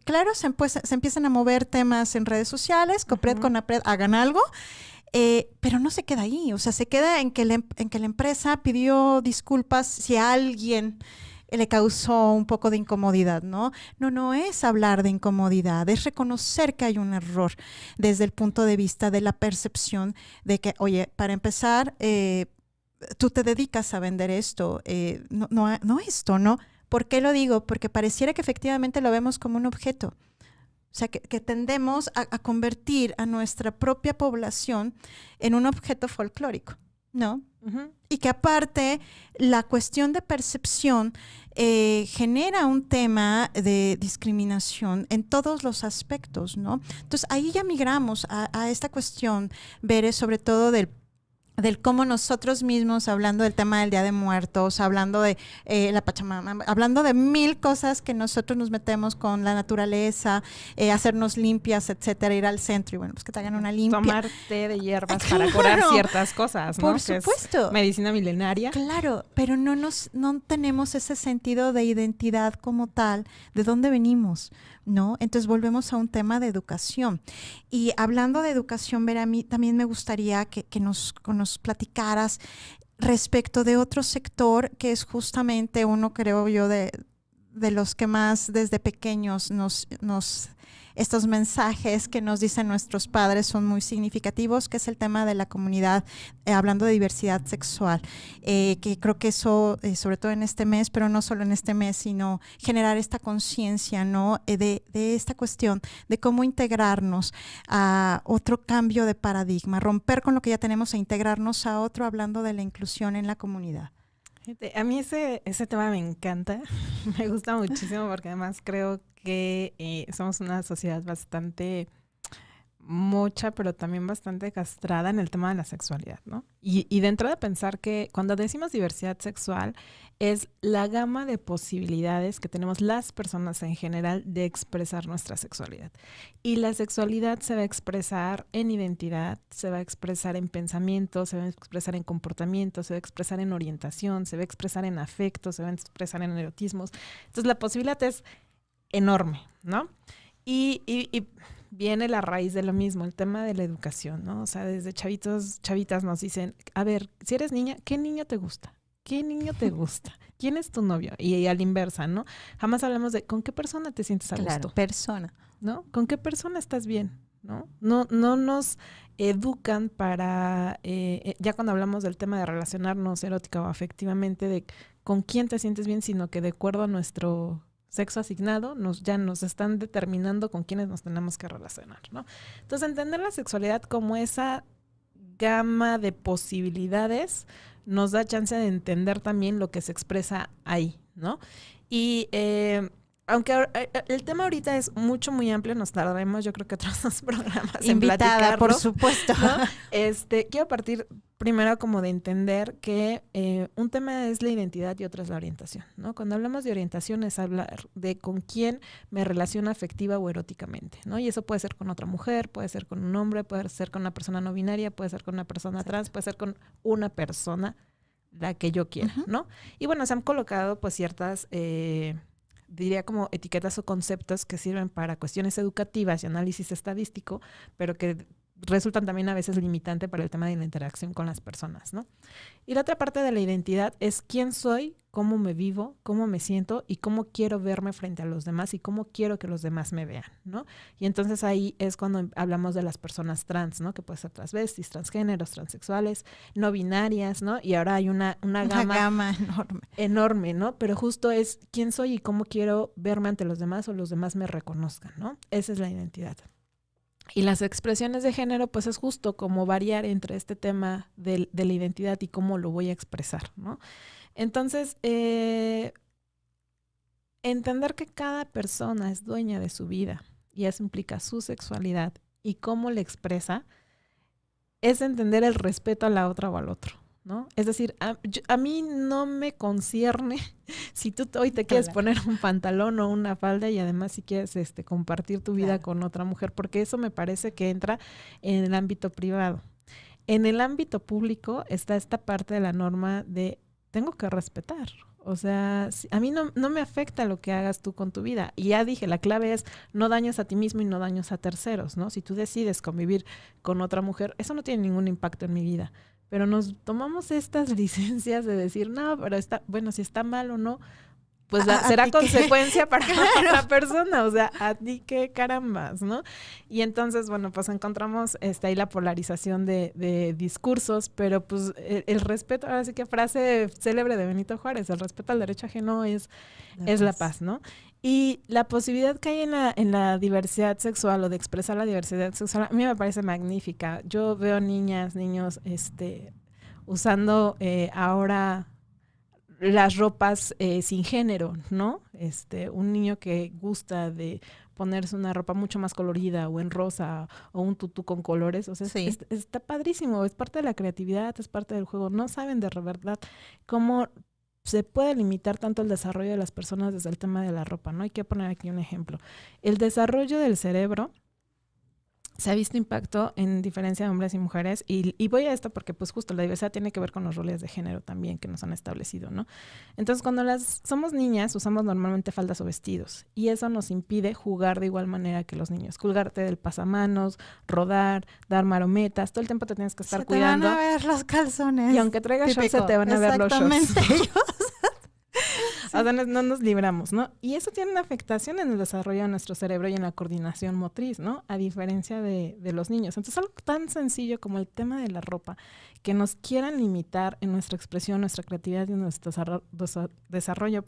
claro, se empiezan a mover temas en redes sociales, COPRED, CONAPRED, hagan algo, pero no se queda ahí, o sea, se queda en que la empresa pidió disculpas si a alguien le causó un poco de incomodidad, ¿no? No es hablar de incomodidad, es reconocer que hay un error desde el punto de vista de la percepción de que, oye, para empezar, tú te dedicas a vender esto, no esto, ¿no? ¿Por qué lo digo? Porque pareciera que efectivamente lo vemos como un objeto. O sea, que tendemos a convertir a nuestra propia población en un objeto folclórico, ¿no? Uh-huh. Y que aparte la cuestión de percepción genera un tema de discriminación en todos los aspectos, ¿no? Entonces ahí ya migramos a esta cuestión, Bere, sobre todo del cómo nosotros mismos, hablando del tema del Día de Muertos, hablando de la Pachamama, hablando de mil cosas que nosotros nos metemos con la naturaleza, hacernos limpias, etcétera, ir al centro y bueno, pues que te hagan una limpia. Tomar té de hierbas para curar ciertas cosas, ¿no? Por supuesto. Es medicina milenaria. Claro, pero no tenemos ese sentido de identidad como tal, de dónde venimos, ¿no? Entonces volvemos a un tema de educación. Y hablando de educación, Vera, a mí también me gustaría que nos platicaras respecto de otro sector que es justamente uno, creo yo, de los que más desde pequeños estos mensajes que nos dicen nuestros padres son muy significativos, que es el tema de la comunidad, hablando de diversidad sexual, que creo que eso, sobre todo en este mes, pero no solo en este mes, sino generar esta conciencia, ¿no? de esta cuestión de cómo integrarnos a otro cambio de paradigma, romper con lo que ya tenemos e integrarnos a otro, hablando de la inclusión en la comunidad. A mí ese tema me encanta, me gusta muchísimo porque además creo que somos una sociedad bastante mocha, pero también bastante castrada en el tema de la sexualidad, ¿no? Y dentro de pensar que cuando decimos diversidad sexual es la gama de posibilidades que tenemos las personas en general de expresar nuestra sexualidad. Y la sexualidad se va a expresar en identidad, se va a expresar en pensamiento, se va a expresar en comportamiento, se va a expresar en orientación, se va a expresar en afecto, se va a expresar en erotismos. Entonces la posibilidad es enorme, ¿no? Y viene la raíz de lo mismo, el tema de la educación, ¿no? O sea, desde chavitas nos dicen, a ver, si eres niña, ¿qué niño te gusta? ¿Qué niño te gusta? ¿Quién es tu novio? Y a la inversa, ¿no? Jamás hablamos de con qué persona te sientes a gusto. Claro, persona. ¿No? ¿Con qué persona estás bien? ¿no? No nos educan para, ya cuando hablamos del tema de relacionarnos erótica o afectivamente, de con quién te sientes bien, sino que de acuerdo a nuestro sexo asignado, ya nos están determinando con quiénes nos tenemos que relacionar, ¿no? Entonces, entender la sexualidad como esa gama de posibilidades nos da chance de entender también lo que se expresa ahí, ¿no? Y aunque el tema ahorita es muy amplio, nos tardaremos yo creo que otros 2 programas en platicarlo, por supuesto. ¿no? Quiero partir primero como de entender que un tema es la identidad y otro es la orientación, ¿no? Cuando hablamos de orientación es hablar de con quién me relaciono afectiva o eróticamente, ¿no? Y eso puede ser con otra mujer, puede ser con un hombre, puede ser con una persona no binaria, puede ser con una persona trans, puede ser con una persona, la que yo quiera, ¿no? Y bueno, se han colocado pues ciertas diría como etiquetas o conceptos que sirven para cuestiones educativas y análisis estadístico, pero que resultan también a veces limitante para el tema de la interacción con las personas, ¿no? Y la otra parte de la identidad es quién soy, cómo me vivo, cómo me siento y cómo quiero verme frente a los demás y cómo quiero que los demás me vean, ¿no? Y entonces ahí es cuando hablamos de las personas trans, ¿no? Que puede ser transvestis, transgéneros, transexuales, no binarias, ¿no? Y ahora hay una gama enorme, ¿no? Pero justo es quién soy y cómo quiero verme ante los demás o los demás me reconozcan, ¿no? Esa es la identidad. Y las expresiones de género, pues es justo como variar entre este tema de la identidad y cómo lo voy a expresar, ¿no? Entonces, entender que cada persona es dueña de su vida y eso implica su sexualidad y cómo le expresa, es entender el respeto a la otra o al otro, ¿no? Es decir, a mí no me concierne si tú hoy te quieres poner un pantalón o una falda y además si quieres compartir tu vida con otra mujer, porque eso me parece que entra en el ámbito privado. En el ámbito público está esta parte de la norma de tengo que respetar. O sea, a mí no me afecta lo que hagas tú con tu vida. Y ya dije, la clave es no daños a ti mismo y no daños a terceros, ¿no? Si tú decides convivir con otra mujer, eso no tiene ningún impacto en mi vida. Pero nos tomamos estas licencias de decir, no, pero bueno, si está mal o no, pues será consecuencia para la persona, o sea, a ti qué carambas, ¿no? Y entonces, bueno, pues encontramos ahí la polarización de discursos, pero pues el respeto, ahora sí que frase célebre de Benito Juárez, el respeto al derecho ajeno es la paz, ¿no? Y la posibilidad que hay en la diversidad sexual o de expresar la diversidad sexual, a mí me parece magnífica. Yo veo niñas, niños, usando ahora las ropas sin género, ¿no? Un niño que gusta de ponerse una ropa mucho más colorida o en rosa o un tutú con colores, o sea, sí. Está padrísimo, es parte de la creatividad, es parte del juego. No saben de verdad cómo se puede limitar tanto el desarrollo de las personas desde el tema de la ropa, ¿no? Hay que poner aquí un ejemplo. El desarrollo del cerebro se ha visto impacto en diferencia de hombres y mujeres y voy a esto porque pues justo la diversidad tiene que ver con los roles de género también que nos han establecido, ¿no? Entonces cuando somos niñas usamos normalmente faldas o vestidos y eso nos impide jugar de igual manera que los niños, colgarte del pasamanos, rodar, dar marometas, todo el tiempo te tienes que estar cuidando. Se te van a ver los calzones. Y aunque traigas shorts se te van a ver los shorts. Exactamente. Sí. O sea, no nos libramos, ¿no? Y eso tiene una afectación en el desarrollo de nuestro cerebro y en la coordinación motriz, ¿no? A diferencia de los niños. Entonces, algo tan sencillo como el tema de la ropa, que nos quieran limitar en nuestra expresión, nuestra creatividad y nuestro desarrollo,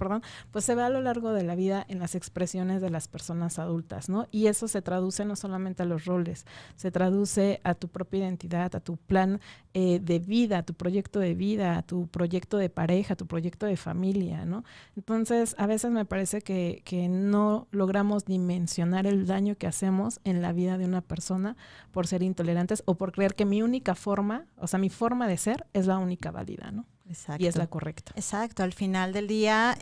pues se ve a lo largo de la vida en las expresiones de las personas adultas, ¿no? Y eso se traduce no solamente a los roles, se traduce a tu propia identidad, a tu plan de vida, a tu proyecto de vida, a tu proyecto de pareja, a tu proyecto de familia, ¿no? Entonces, a veces me parece que no logramos dimensionar el daño que hacemos en la vida de una persona por ser intolerantes o por creer que mi única forma, o sea, mi forma de ser es la única válida, ¿no? Exacto. Y es la correcta. Exacto, al final del día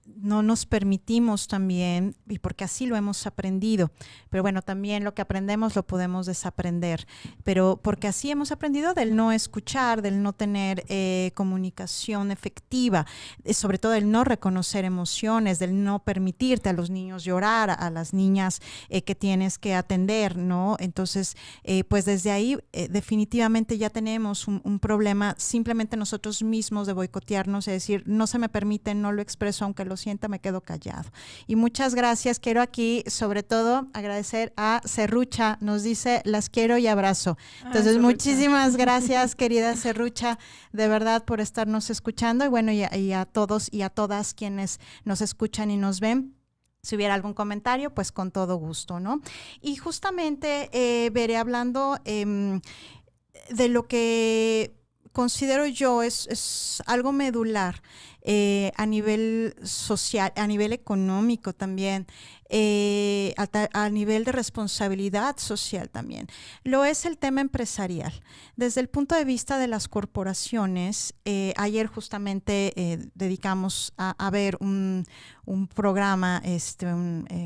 no nos permitimos también, y porque así lo hemos aprendido, pero bueno, también lo que aprendemos lo podemos desaprender, pero porque así hemos aprendido del no escuchar, del no tener comunicación efectiva, sobre todo del no reconocer emociones, del no permitirte a los niños llorar, a las niñas que tienes que atender, ¿no? Entonces, pues desde ahí definitivamente ya tenemos un problema, simplemente nosotros mismos de boicotearnos, es decir, no se me permite, no lo expreso aunque lo siento sienta me quedo callado. Y muchas gracias. Quiero aquí, sobre todo, agradecer a Serrucha. Nos dice, las quiero y abrazo. Entonces, muchísimas gracias, querida Serrucha, de verdad, por estarnos escuchando. Y bueno, y a todos y a todas quienes nos escuchan y nos ven. Si hubiera algún comentario, pues con todo gusto, ¿no? Y justamente veré hablando de lo que considero yo es algo medular a nivel social, a nivel económico también, a nivel de responsabilidad social también. Lo es el tema empresarial. Desde el punto de vista de las corporaciones, ayer justamente dedicamos a ver un programa,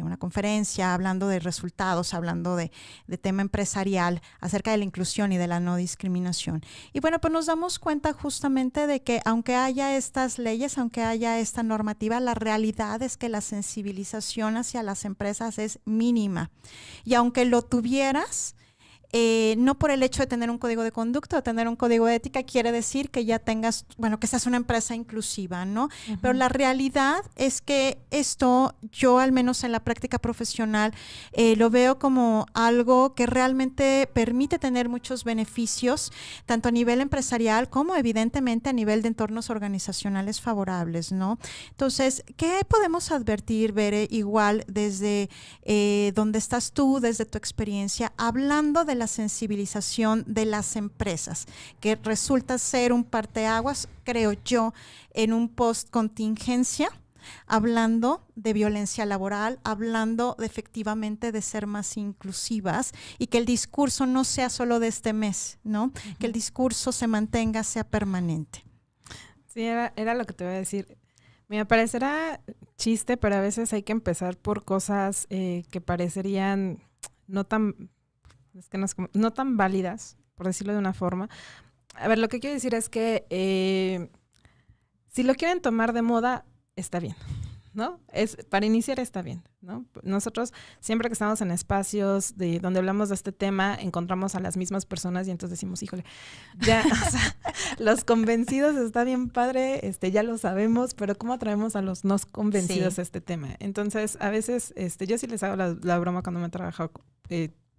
una conferencia hablando de resultados, hablando de tema empresarial, acerca de la inclusión y de la no discriminación. Y bueno, pues nos damos cuenta justamente de que aunque haya estas leyes, aunque haya esta normativa, la realidad es que la sensibilización hacia las empresas es mínima. Y aunque lo tuvieras, no por el hecho de tener un código de conducta o tener un código de ética quiere decir que ya tengas, bueno, que seas una empresa inclusiva, ¿no? Uh-huh. Pero la realidad es que esto, yo al menos en la práctica profesional, lo veo como algo que realmente permite tener muchos beneficios, tanto a nivel empresarial como evidentemente a nivel de entornos organizacionales favorables, ¿no? Entonces, ¿qué podemos advertir, Bere, igual desde donde estás tú, desde tu experiencia, hablando de la sensibilización de las empresas, que resulta ser un parteaguas, creo yo, en un post-contingencia, hablando de violencia laboral, hablando de efectivamente de ser más inclusivas y que el discurso no sea solo de este mes, ¿no? Uh-huh. Que el discurso se mantenga, sea permanente. Sí, era lo que te voy a decir. Me parecerá chiste, pero a veces hay que empezar por cosas que parecerían no tan válidas, por decirlo de una forma. A ver, lo que quiero decir es que si lo quieren tomar de moda, está bien, ¿no? Para iniciar está bien, ¿no? Nosotros siempre que estamos en espacios donde hablamos de este tema, encontramos a las mismas personas y entonces decimos, híjole, ya, o sea, los convencidos está bien padre, ya lo sabemos, pero ¿cómo atraemos a los no convencidos a este tema? Entonces, a veces, yo sí les hago la broma cuando me he trabajado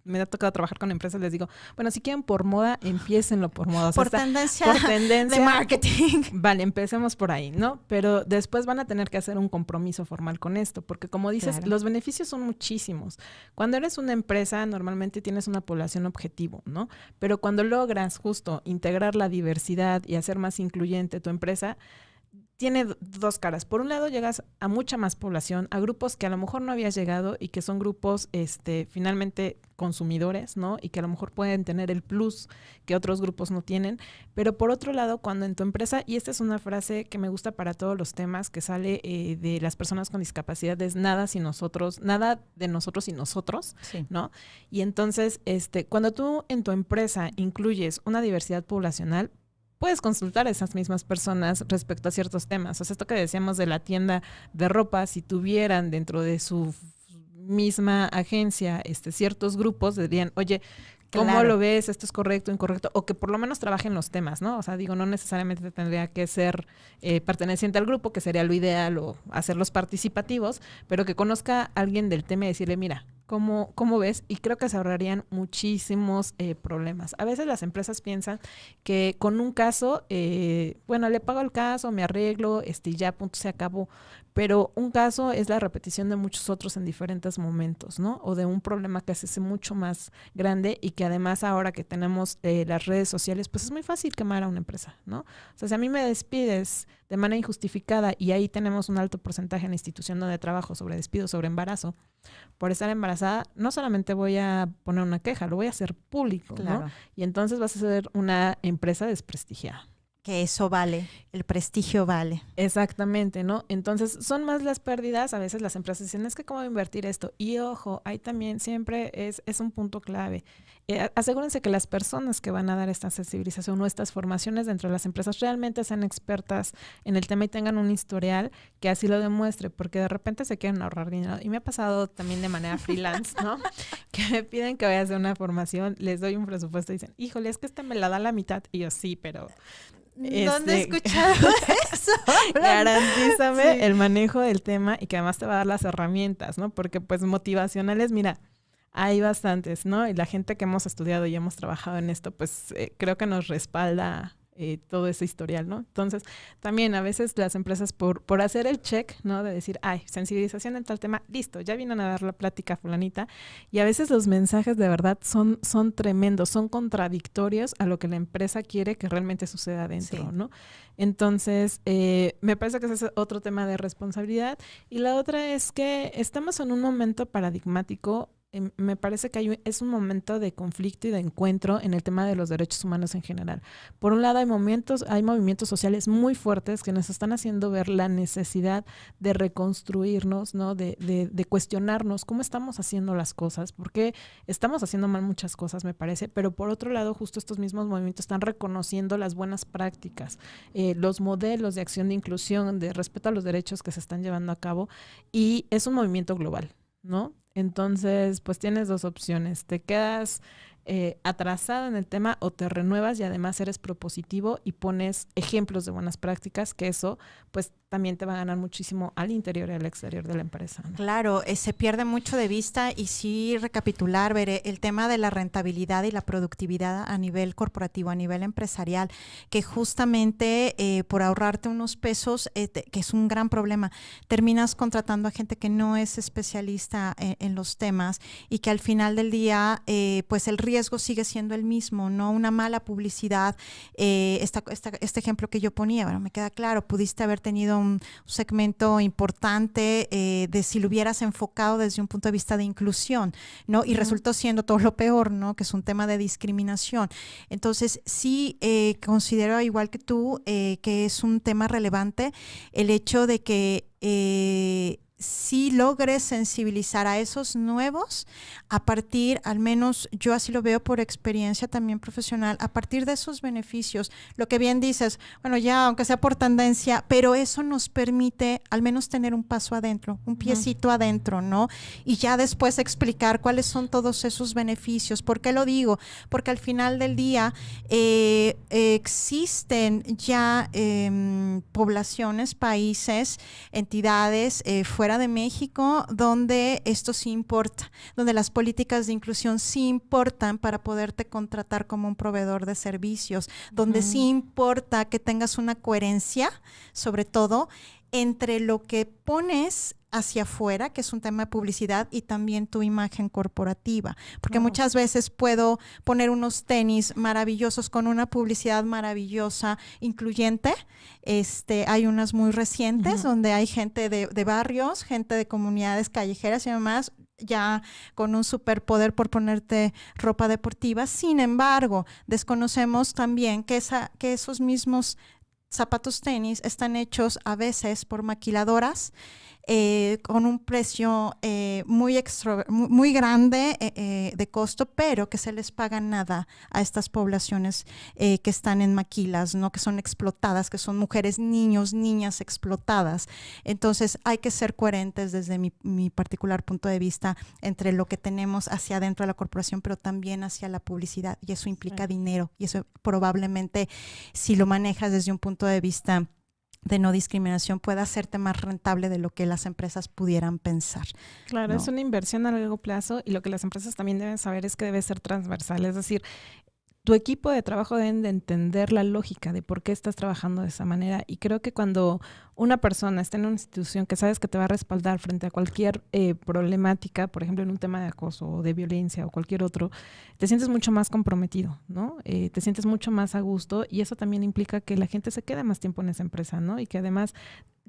me ha tocado trabajar con empresas, les digo, bueno, si quieren por moda, empiécenlo por moda. O sea, por tendencia de marketing. Vale, empecemos por ahí, ¿no? Pero después van a tener que hacer un compromiso formal con esto, porque como dices, claro, los beneficios son muchísimos. Cuando eres una empresa, normalmente tienes una población objetivo, ¿no? Pero cuando logras justo integrar la diversidad y hacer más incluyente tu empresa, tiene dos caras. Por un lado, llegas a mucha más población, a grupos que a lo mejor no habías llegado y que son grupos finalmente consumidores, ¿no? Y que a lo mejor pueden tener el plus que otros grupos no tienen. Pero por otro lado, cuando en tu empresa, y esta es una frase que me gusta para todos los temas, que sale de las personas con discapacidad, es nada sin nosotros, nada de nosotros sin nosotros, sí, ¿no? Y entonces, cuando tú en tu empresa incluyes una diversidad poblacional, puedes consultar a esas mismas personas respecto a ciertos temas. O sea, esto que decíamos de la tienda de ropa, si tuvieran dentro de su misma agencia ciertos grupos, dirían, oye, ¿cómo claro lo ves? ¿Esto es correcto, incorrecto? O que por lo menos trabajen los temas, ¿no? O sea, digo, no necesariamente tendría que ser perteneciente al grupo, que sería lo ideal, o hacerlos participativos, pero que conozca a alguien del tema y decirle, mira, ¿Cómo ves? Y creo que se ahorrarían muchísimos problemas. A veces las empresas piensan que con un caso, bueno, le pago el caso, me arreglo, ya, punto, se acabó. Pero un caso es la repetición de muchos otros en diferentes momentos, ¿no? O de un problema que se hace mucho más grande y que además ahora que tenemos las redes sociales, pues es muy fácil quemar a una empresa, ¿no? O sea, si a mí me despides de manera injustificada y ahí tenemos un alto porcentaje en la institución donde trabajo sobre despido, sobre embarazo, por estar embarazada, no solamente voy a poner una queja, lo voy a hacer público, claro, ¿no? Y entonces vas a ser una empresa desprestigiada. Que eso vale, el prestigio vale. Exactamente, ¿no? Entonces, son más las pérdidas. A veces las empresas dicen, es que ¿cómo invertir esto? Y ojo, ahí también siempre es un punto clave. Asegúrense que las personas que van a dar esta sensibilización o estas formaciones dentro de las empresas realmente sean expertas en el tema y tengan un historial que así lo demuestre, porque de repente se quieren ahorrar dinero. Y me ha pasado también de manera freelance, ¿no? Que me piden que vaya a hacer una formación, les doy un presupuesto y dicen, híjole, es que me la da la mitad. Y yo, sí, pero ¿Dónde he escuchado eso? Garantízame el manejo del tema y que además te va a dar las herramientas, ¿no? Porque pues motivacionales, mira, hay bastantes, ¿no? Y la gente que hemos estudiado y hemos trabajado en esto, pues creo que nos respalda todo ese historial, ¿no? Entonces, también a veces las empresas por hacer el check, ¿no? De decir, ay, sensibilización en tal tema, listo, ya vienen a dar la plática fulanita. Y a veces los mensajes de verdad son tremendos, son contradictorios a lo que la empresa quiere que realmente suceda adentro, sí, ¿no? Entonces, me parece que ese es otro tema de responsabilidad. Y la otra es que estamos en un momento paradigmático. Me parece que es un momento de conflicto y de encuentro en el tema de los derechos humanos en general. Por un lado, hay movimientos sociales muy fuertes que nos están haciendo ver la necesidad de reconstruirnos, ¿no? De cuestionarnos cómo estamos haciendo las cosas, porque estamos haciendo mal muchas cosas, me parece, pero por otro lado, justo estos mismos movimientos están reconociendo las buenas prácticas, los modelos de acción de inclusión, de respeto a los derechos que se están llevando a cabo, y es un movimiento global, ¿no? Entonces, pues tienes dos opciones. Te quedas atrasado en el tema o te renuevas y además eres propositivo y pones ejemplos de buenas prácticas, que eso pues también te va a ganar muchísimo al interior y al exterior de la empresa, ¿no? Claro, se pierde mucho de vista y sí recapitular, ver el tema de la rentabilidad y la productividad a nivel corporativo, a nivel empresarial, que justamente por ahorrarte unos pesos, que es un gran problema, terminas contratando a gente que no es especialista en los temas y que al final del día pues el riesgo sigue siendo el mismo, ¿no? Una mala publicidad, este ejemplo que yo ponía, bueno, me queda claro, pudiste haber tenido un segmento importante de si lo hubieras enfocado desde un punto de vista de inclusión, ¿no? Y resultó siendo todo lo peor, ¿no? Que es un tema de discriminación. Entonces, sí considero, igual que tú, que es un tema relevante el hecho de que sí logres sensibilizar a esos nuevos a partir, al menos yo así lo veo por experiencia también profesional, a partir de esos beneficios. Lo que bien dices, bueno, ya aunque sea por tendencia, pero eso nos permite al menos tener un paso adentro, un piecito adentro, ¿no? Y ya después explicar cuáles son todos esos beneficios. ¿Por qué lo digo? Porque al final del día existen ya poblaciones, países, entidades fuera de México, donde esto sí importa, donde las políticas de inclusión sí importan para poderte contratar como un proveedor de servicios, donde sí importa que tengas una coherencia, sobre todo, entre lo que pones hacia afuera, que es un tema de publicidad, y también tu imagen corporativa, porque muchas veces puedo poner unos tenis maravillosos con una publicidad maravillosa, incluyente. Hay unas muy recientes donde hay gente de barrios, gente de comunidades callejeras y demás, ya con un superpoder por ponerte ropa deportiva. Sin embargo, desconocemos también que esos mismos zapatos tenis están hechos a veces por maquiladoras con un precio muy grande de costo, pero que se les paga nada a estas poblaciones que están en maquilas, ¿no? Que son explotadas, que son mujeres, niños, niñas explotadas. Entonces hay que ser coherentes desde mi particular punto de vista entre lo que tenemos hacia adentro de la corporación, pero también hacia la publicidad, y eso implica dinero, y eso probablemente, si lo manejas desde un punto de vista de no discriminación, pueda hacerte más rentable de lo que las empresas pudieran pensar. Claro, ¿no? Es una inversión a largo plazo, y lo que las empresas también deben saber es que debe ser transversal, es decir, tu equipo de trabajo deben de entender la lógica de por qué estás trabajando de esa manera, y creo que cuando una persona está en una institución que sabes que te va a respaldar frente a cualquier problemática, por ejemplo en un tema de acoso o de violencia o cualquier otro, te sientes mucho más comprometido, ¿no? Te sientes mucho más a gusto, y eso también implica que la gente se quede más tiempo en esa empresa, ¿no? Y que además,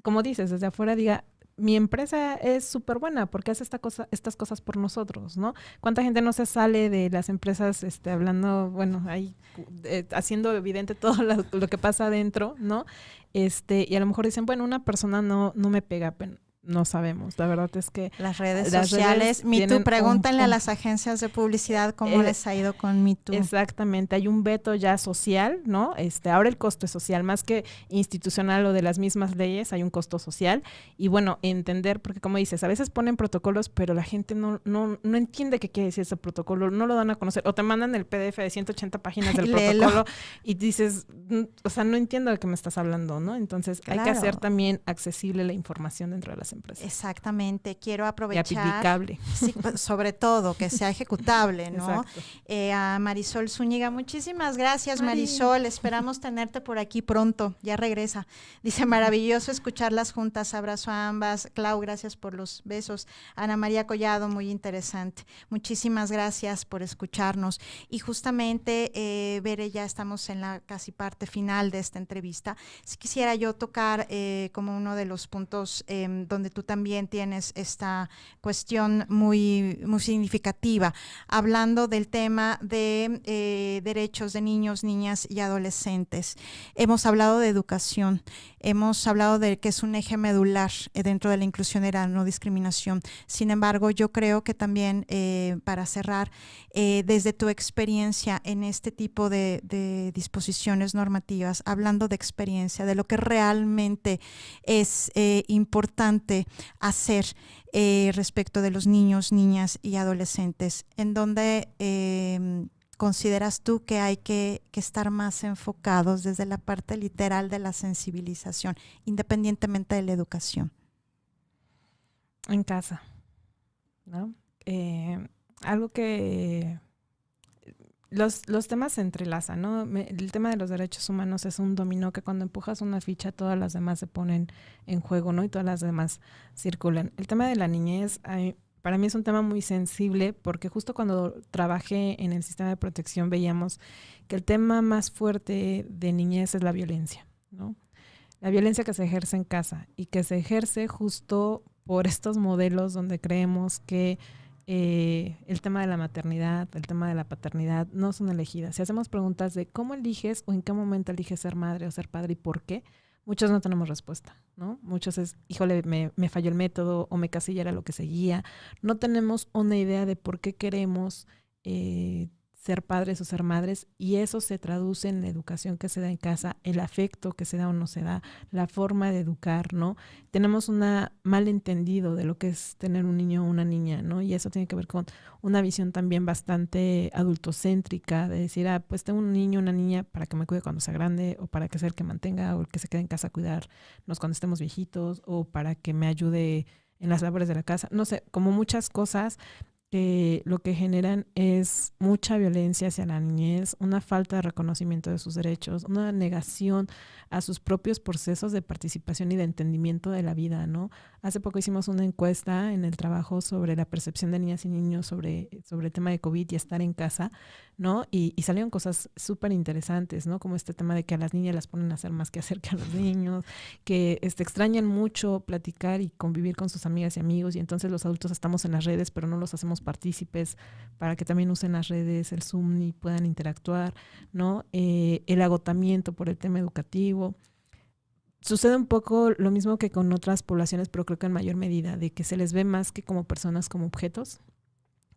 como dices, desde afuera diga, mi empresa es súper buena porque hace estas cosas por nosotros, ¿no? ¿Cuánta gente no se sale de las empresas hablando, bueno, ahí haciendo evidente todo lo que pasa adentro, ¿no? Y a lo mejor dicen, bueno, una persona no me pega, pero no sabemos. La verdad es que las redes sociales, Me Too, pregúntenle a las agencias de publicidad cómo les ha ido con Me Too. Exactamente, hay un veto ya social, ¿no? Ahora el costo es social, más que institucional o de las mismas leyes, hay un costo social. Y bueno, entender, porque como dices, a veces ponen protocolos, pero la gente no entiende qué quiere decir ese protocolo, no lo dan a conocer, o te mandan el PDF de 180 páginas del protocolo y dices, o sea, no entiendo de qué me estás hablando, ¿no? Entonces hay que hacer también accesible la información dentro de las empresas. Exactamente, quiero aprovechar. Y aplicable. Sí, sobre todo, que sea ejecutable, ¿no? Exacto. A Marisol Zúñiga, muchísimas gracias, Marisol, esperamos tenerte por aquí pronto, ya regresa. Dice, maravilloso escucharlas juntas, abrazo a ambas. Clau, gracias por los besos. Ana María Collado, muy interesante. Muchísimas gracias por escucharnos. Y justamente, Bere, ya estamos en la casi parte final de esta entrevista. Si quisiera yo tocar como uno de los puntos donde tú también tienes esta cuestión muy, muy significativa, hablando del tema de derechos de niños, niñas y adolescentes. Hemos hablado de educación, hemos hablado de que es un eje medular dentro de la inclusión y la no discriminación. Sin embargo, yo creo que también, para cerrar, desde tu experiencia en este tipo de disposiciones normativas, hablando de experiencia, de lo que realmente es importante hacer respecto de los niños, niñas y adolescentes, en donde consideras tú que hay que estar más enfocados desde la parte literal de la sensibilización, independientemente de la educación. En casa, ¿no? Algo que los temas se entrelazan, ¿no? El tema de los derechos humanos es un dominó que cuando empujas una ficha todas las demás se ponen en juego, ¿no? Y todas las demás circulan. El tema de la niñez, para mí es un tema muy sensible porque justo cuando trabajé en el sistema de protección veíamos que el tema más fuerte de niñez es la violencia, ¿no? La violencia que se ejerce en casa y que se ejerce justo por estos modelos donde creemos que el tema de la maternidad, el tema de la paternidad no son elegidas. Si hacemos preguntas de cómo eliges o en qué momento eliges ser madre o ser padre y por qué, muchos no tenemos respuesta, ¿no? Muchos es, híjole, me falló el método o me casé y era lo que seguía. No tenemos una idea de por qué queremos ser padres o ser madres, y eso se traduce en la educación que se da en casa, el afecto que se da o no se da, la forma de educar, ¿no? Tenemos un malentendido de lo que es tener un niño o una niña, ¿no? Y eso tiene que ver con una visión también bastante adultocéntrica, de decir, pues tengo un niño o una niña para que me cuide cuando sea grande, o para que sea el que mantenga, o el que se quede en casa a cuidarnos cuando estemos viejitos, o para que me ayude en las labores de la casa, no sé, como muchas cosas que lo que generan es mucha violencia hacia la niñez, una falta de reconocimiento de sus derechos, una negación a sus propios procesos de participación y de entendimiento de la vida, ¿no? Hace poco hicimos una encuesta en el trabajo sobre la percepción de niñas y niños sobre el tema de COVID y estar en casa, ¿no? Y salieron cosas súper interesantes, ¿no? Como este tema de que a las niñas las ponen a hacer más que hacer que a los niños, que extrañan mucho platicar y convivir con sus amigas y amigos, y entonces los adultos estamos en las redes, pero no los hacemos partícipes para que también usen las redes, el Zoom, y puedan interactuar, ¿no? El agotamiento por el tema educativo. Sucede un poco lo mismo que con otras poblaciones, pero creo que en mayor medida, de que se les ve más que como personas, como objetos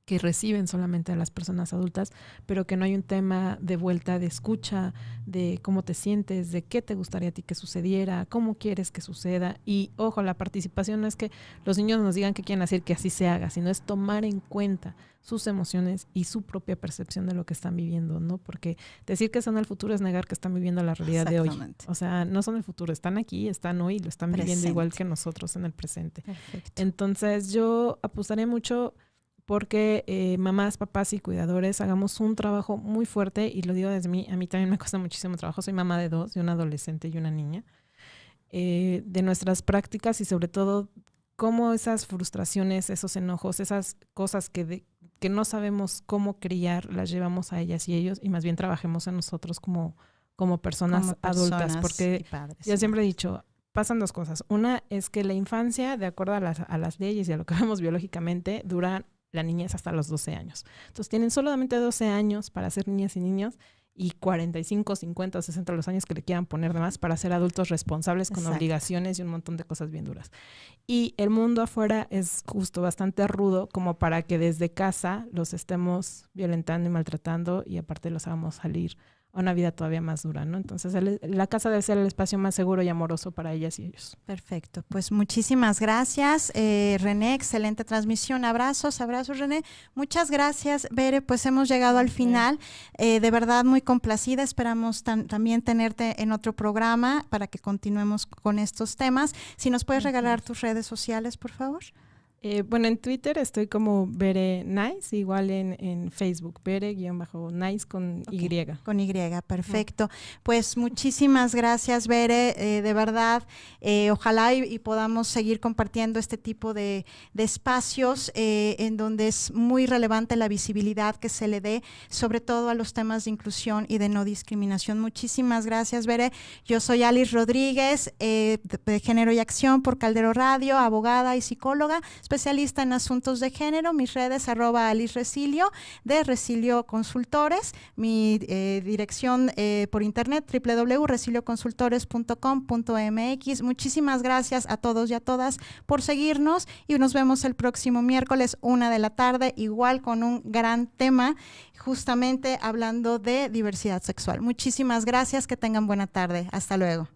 que reciben solamente a las personas adultas, pero que no hay un tema de vuelta, de escucha, de cómo te sientes, de qué te gustaría a ti que sucediera, cómo quieres que suceda. Y ojo, la participación no es que los niños nos digan qué quieren hacer, que así se haga, sino es tomar en cuenta sus emociones y su propia percepción de lo que están viviendo, ¿no? Porque decir que son el futuro es negar que están viviendo la realidad de hoy. O sea, no son el futuro, están aquí, están hoy, lo están viviendo igual que nosotros en el presente. Perfecto. Entonces yo apostaría mucho porque mamás, papás y cuidadores hagamos un trabajo muy fuerte, y lo digo desde mí, a mí también me cuesta muchísimo trabajo, soy mamá de 2, de una adolescente y una niña, de nuestras prácticas, y sobre todo cómo esas frustraciones, esos enojos, esas cosas que no sabemos cómo criar, las llevamos a ellas y ellos, y más bien trabajemos en nosotros como personas adultas, porque yo siempre he dicho, pasan dos cosas. Una es que la infancia, de acuerdo a las leyes y a lo que vemos biológicamente, dura la niñez hasta los 12 años. Entonces tienen solamente 12 años para ser niñas y niños, y 45, 50, 60 los años que le quieran poner de más para ser adultos responsables con obligaciones y un montón de cosas bien duras. Y el mundo afuera es justo bastante rudo como para que desde casa los estemos violentando y maltratando y aparte los hagamos salir a una vida todavía más dura, ¿no? Entonces la casa debe ser el espacio más seguro y amoroso para ellas y ellos. Perfecto, pues muchísimas gracias, René, excelente transmisión, abrazos, René, muchas gracias, Bere, pues hemos llegado al final, de verdad muy complacida, esperamos también tenerte en otro programa para que continuemos con estos temas. Si nos puedes regalar tus redes sociales, por favor. Bueno, en Twitter estoy como Bere Nice, igual en Facebook, Bere-Nice con Y. Con Y, perfecto. Pues muchísimas gracias, Bere, de verdad, ojalá y podamos seguir compartiendo este tipo de espacios en donde es muy relevante la visibilidad que se le dé, sobre todo a los temas de inclusión y de no discriminación. Muchísimas gracias, Bere. Yo soy Alice Rodríguez, de Género y Acción por Caldero Radio, abogada y psicóloga, especialista en asuntos de género. Mis redes @Alice Resilio de Resilio Consultores, mi dirección por internet www.resilioconsultores.com.mx. Muchísimas gracias a todos y a todas por seguirnos y nos vemos el próximo miércoles 1:00 p.m, igual con un gran tema, justamente hablando de diversidad sexual. Muchísimas gracias, que tengan buena tarde. Hasta luego.